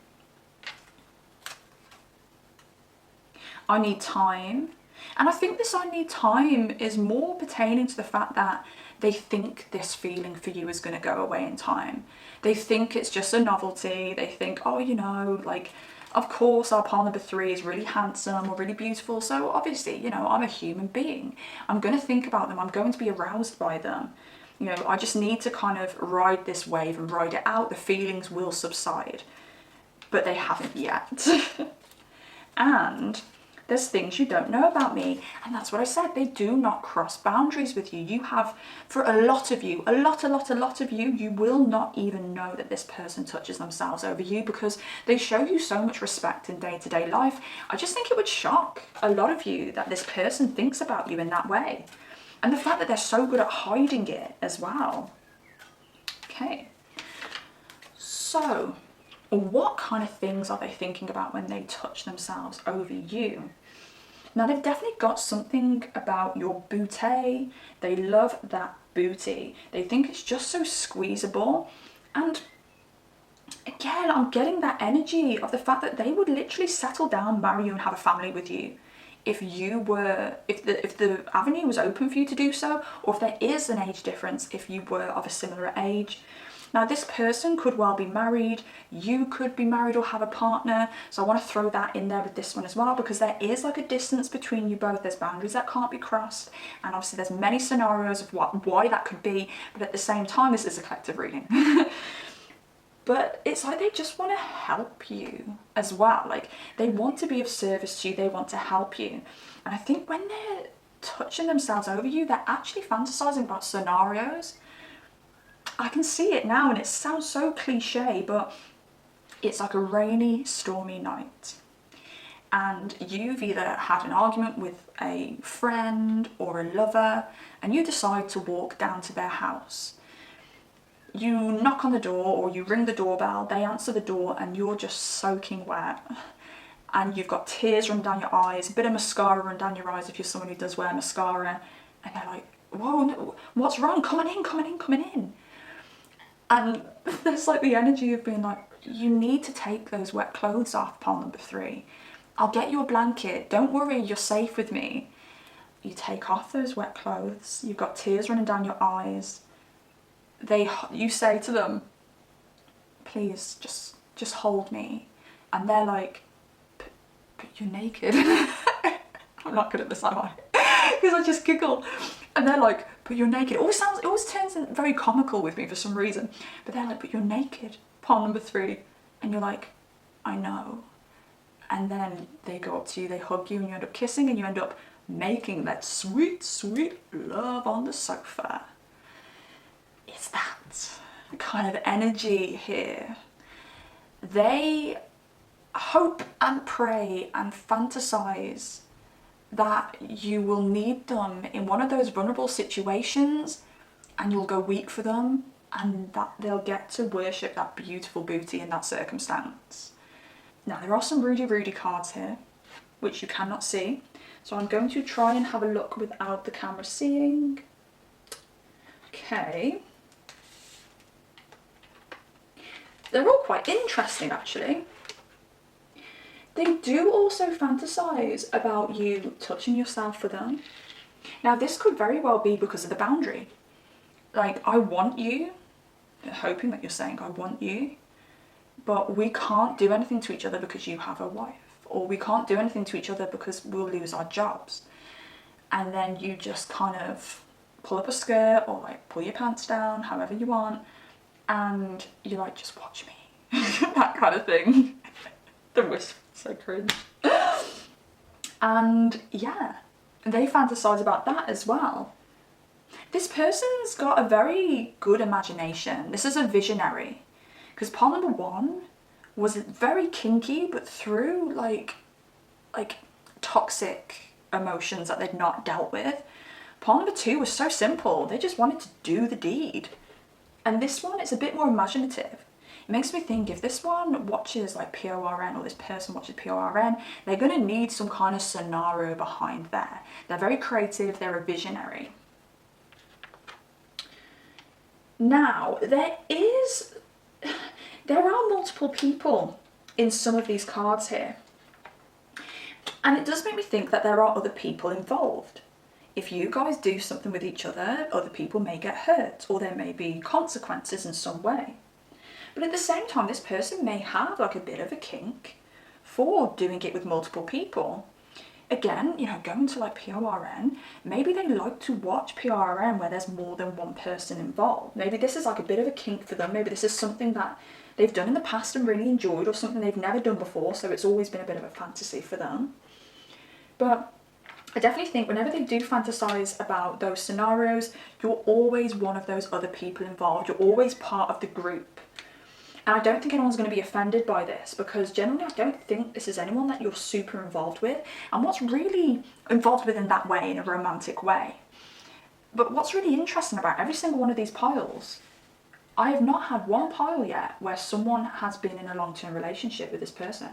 A: I need time. And I think this I need time is more pertaining to the fact that they think this feeling for you is going to go away in time. They think it's just a novelty. They think, oh, you know, like, of course our pile number 3 is really handsome or really beautiful. So obviously, you know, I'm a human being. I'm going to think about them. I'm going to be aroused by them. You know, I just need to kind of ride this wave and ride it out. The feelings will subside. But they haven't yet. And there's things you don't know about me. And that's what I said. They do not cross boundaries with you. You have, for a lot of you, a lot of you, you will not even know that this person touches themselves over you because they show you so much respect in day-to-day life. I just think it would shock a lot of you that this person thinks about you in that way. And the fact that they're so good at hiding it as well. Okay. So, what kind of things are they thinking about when they touch themselves over you? Now, they've definitely got something about your booty. They love that booty. They think it's just so squeezable. And again, I'm getting that energy of the fact that they would literally settle down, marry you and have a family with you if you were, if the avenue was open for you to do so, or if there is an age difference if you were of a similar age. Now, this person could well be married, you could be married or have a partner, so I want to throw that in there with this one as well, because there is like a distance between you both. There's boundaries that can't be crossed, and obviously there's many scenarios of why that could be, but at the same time, this is a collective reading. But it's like they just want to help you as well. Like, they want to be of service to you, they want to help you. And I think when they're touching themselves over you, they're actually fantasizing about scenarios. I can see it now, and it sounds so cliche, but it's like a rainy, stormy night. And you've either had an argument with a friend or a lover, and you decide to walk down to their house. You knock on the door or you ring the doorbell, they answer the door, and you're just soaking wet. And you've got tears running down your eyes, a bit of mascara run down your eyes if you're someone who does wear mascara. And they're like, whoa, no, what's wrong? Come on in, come on in, come on in. And there's like the energy of being like, you need to take those wet clothes off, pile number 3. I'll get you a blanket. Don't worry, you're safe with me. You take off those wet clothes. You've got tears running down your eyes. You say to them, please, just hold me. And they're like, but you're naked. I'm not good at this, am I? Because I just giggle. And they're like, but you're naked. It always turns very comical with me for some reason. But they're like, but you're naked, pile number 3. And you're like, I know. And then they go up to you, they hug you, and you end up kissing, and you end up making that sweet, sweet love on the sofa. It's that kind of energy here. They hope and pray and fantasize that you will need them in one of those vulnerable situations, and you'll go weak for them, and that they'll get to worship that beautiful booty in that circumstance. Now, there are some Rudy cards here, which you cannot see. So I'm going to try and have a look without the camera seeing. Okay. They're all quite interesting, actually. They do also fantasize about you touching yourself for them. Now, this could very well be because of the boundary. Like, I want you, hoping that you're saying I want you, but we can't do anything to each other because you have a wife, or we can't do anything to each other because we'll lose our jobs. And then you just kind of pull up a skirt or like pull your pants down, however you want, and you're like, just watch me. That kind of thing. The whisper, so cringe. And yeah, they fantasize about that as well. This person's got a very good imagination. This is a visionary. Because pile number 1 was very kinky, but through like toxic emotions that they'd not dealt with. Pile number 2 was so simple. They just wanted to do the deed. And this one, it's a bit more imaginative. It makes me think if this one watches like PORN, or this person watches PORN, they're going to need some kind of scenario behind there. They're very creative, they're a visionary. Now, there are multiple people in some of these cards here. And it does make me think that there are other people involved. If you guys do something with each other, other people may get hurt, or there may be consequences in some way. But at the same time, this person may have like a bit of a kink for doing it with multiple people. Again, you know, going to like PORN, maybe they like to watch PORN where there's more than one person involved. Maybe this is like a bit of a kink for them. Maybe this is something that they've done in the past and really enjoyed, or something they've never done before, so it's always been a bit of a fantasy for them. But I definitely think whenever they do fantasize about those scenarios, you're always one of those other people involved. You're always part of the group. And I don't think anyone's going to be offended by this, because generally I don't think this is anyone that you're super involved with, and what's really involved with in that way, in a romantic way. But what's really interesting about every single one of these piles, I have not had one pile yet where someone has been in a long-term relationship with this person.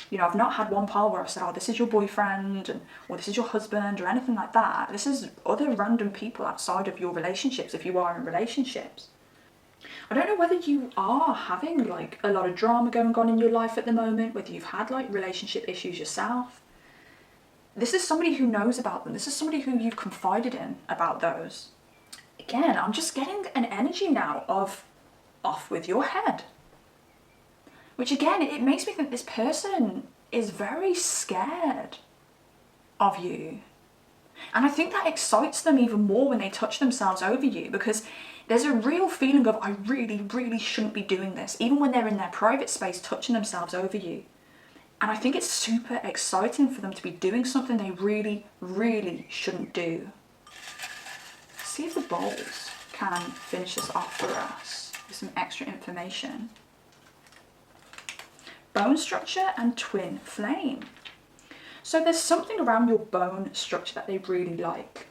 A: You know, I've not had one pile where I've said, oh, this is your boyfriend, or this is your husband, or anything like that. This is other random people outside of your relationships, if you are in relationships. I don't know whether you are having like a lot of drama going on in your life at the moment, whether you've had like relationship issues yourself. This is somebody who knows about them. This is somebody who you've confided in about those. Again, I'm just getting an energy now of off with your head. Which again, it makes me think this person is very scared of you. And I think that excites them even more when they touch themselves over you, because there's a real feeling of, I really, really shouldn't be doing this, even when they're in their private space touching themselves over you. And I think it's super exciting for them to be doing something they really, really shouldn't do. See if the bowls can finish this off for us with some extra information. Bone structure and twin flame. So there's something around your bone structure that they really like.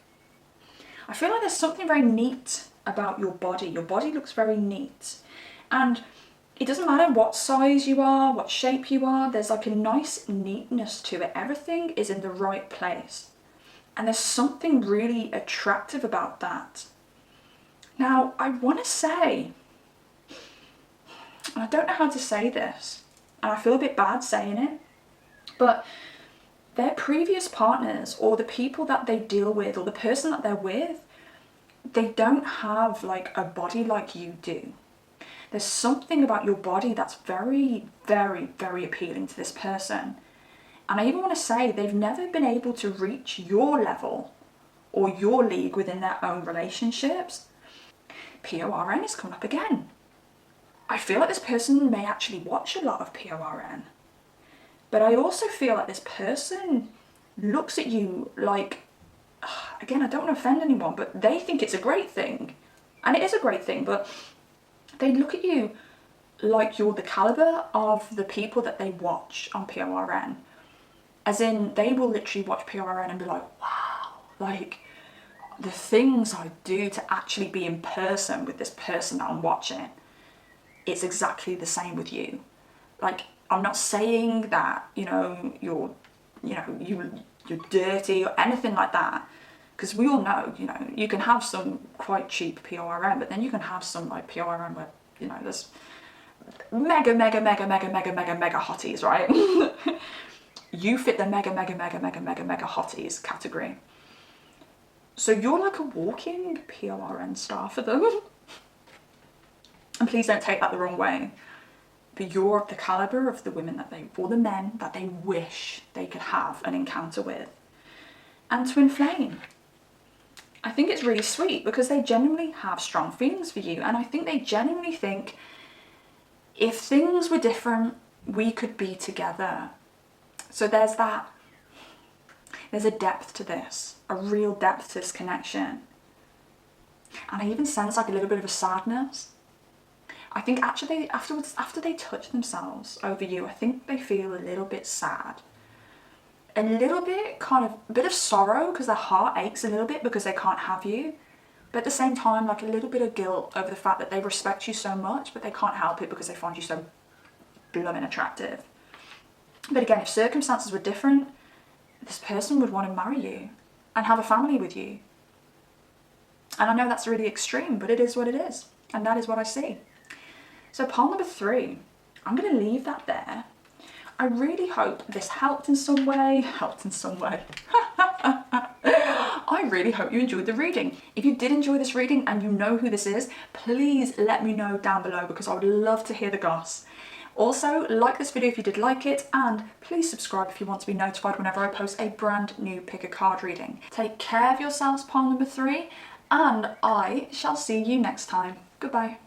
A: I feel like there's something very neat about your body. Your body looks very neat. And it doesn't matter what size you are, what shape you are, there's like a nice neatness to it. Everything is in the right place. And there's something really attractive about that. Now, I want to say, and I don't know how to say this, and I feel a bit bad saying it, but their previous partners, or the people that they deal with, or the person that they're with, they don't have like a body like you do. There's something about your body that's very, very, very appealing to this person. And I even want to say they've never been able to reach your level or your league within their own relationships. PORN is coming up again. I feel like this person may actually watch a lot of PORN. But I also feel like this person looks at you like, again, I don't want to offend anyone, but they think it's a great thing. And it is a great thing, but they look at you like you're the caliber of the people that they watch on PORN. As in, they will literally watch PORN and be like, wow, like the things I do to actually be in person with this person that I'm watching, it's exactly the same with you. Like, I'm not saying that, you're dirty or anything like that, because we all know, you can have some quite cheap PORN, but then you can have some like PORN where, there's mega hotties, right? You fit the mega hotties category. So you're like a walking PORN star for them. And please don't take that the wrong way. But you're of the caliber of the women that they, or the men that they wish they could have an encounter with. And to inflame. I think it's really sweet because they genuinely have strong feelings for you. And I think they genuinely think if things were different, we could be together. So there's a depth to this, a real depth to this connection. And I even sense like a little bit of a sadness. I think actually afterwards, after they touch themselves over you, I think they feel a little bit sad. A little bit kind of, a bit of sorrow because their heart aches a little bit because they can't have you. But at the same time, like a little bit of guilt over the fact that they respect you so much, but they can't help it because they find you so blooming attractive. But again, if circumstances were different, this person would want to marry you and have a family with you. And I know that's really extreme, but it is what it is. And that is what I see. So pile number 3, I'm going to leave that there. I really hope this helped in some way. I really hope you enjoyed the reading. If you did enjoy this reading and you know who this is, please let me know down below because I would love to hear the goss. Also, like this video if you did like it, and please subscribe if you want to be notified whenever I post a brand new pick a card reading. Take care of yourselves, pile number 3, and I shall see you next time. Goodbye.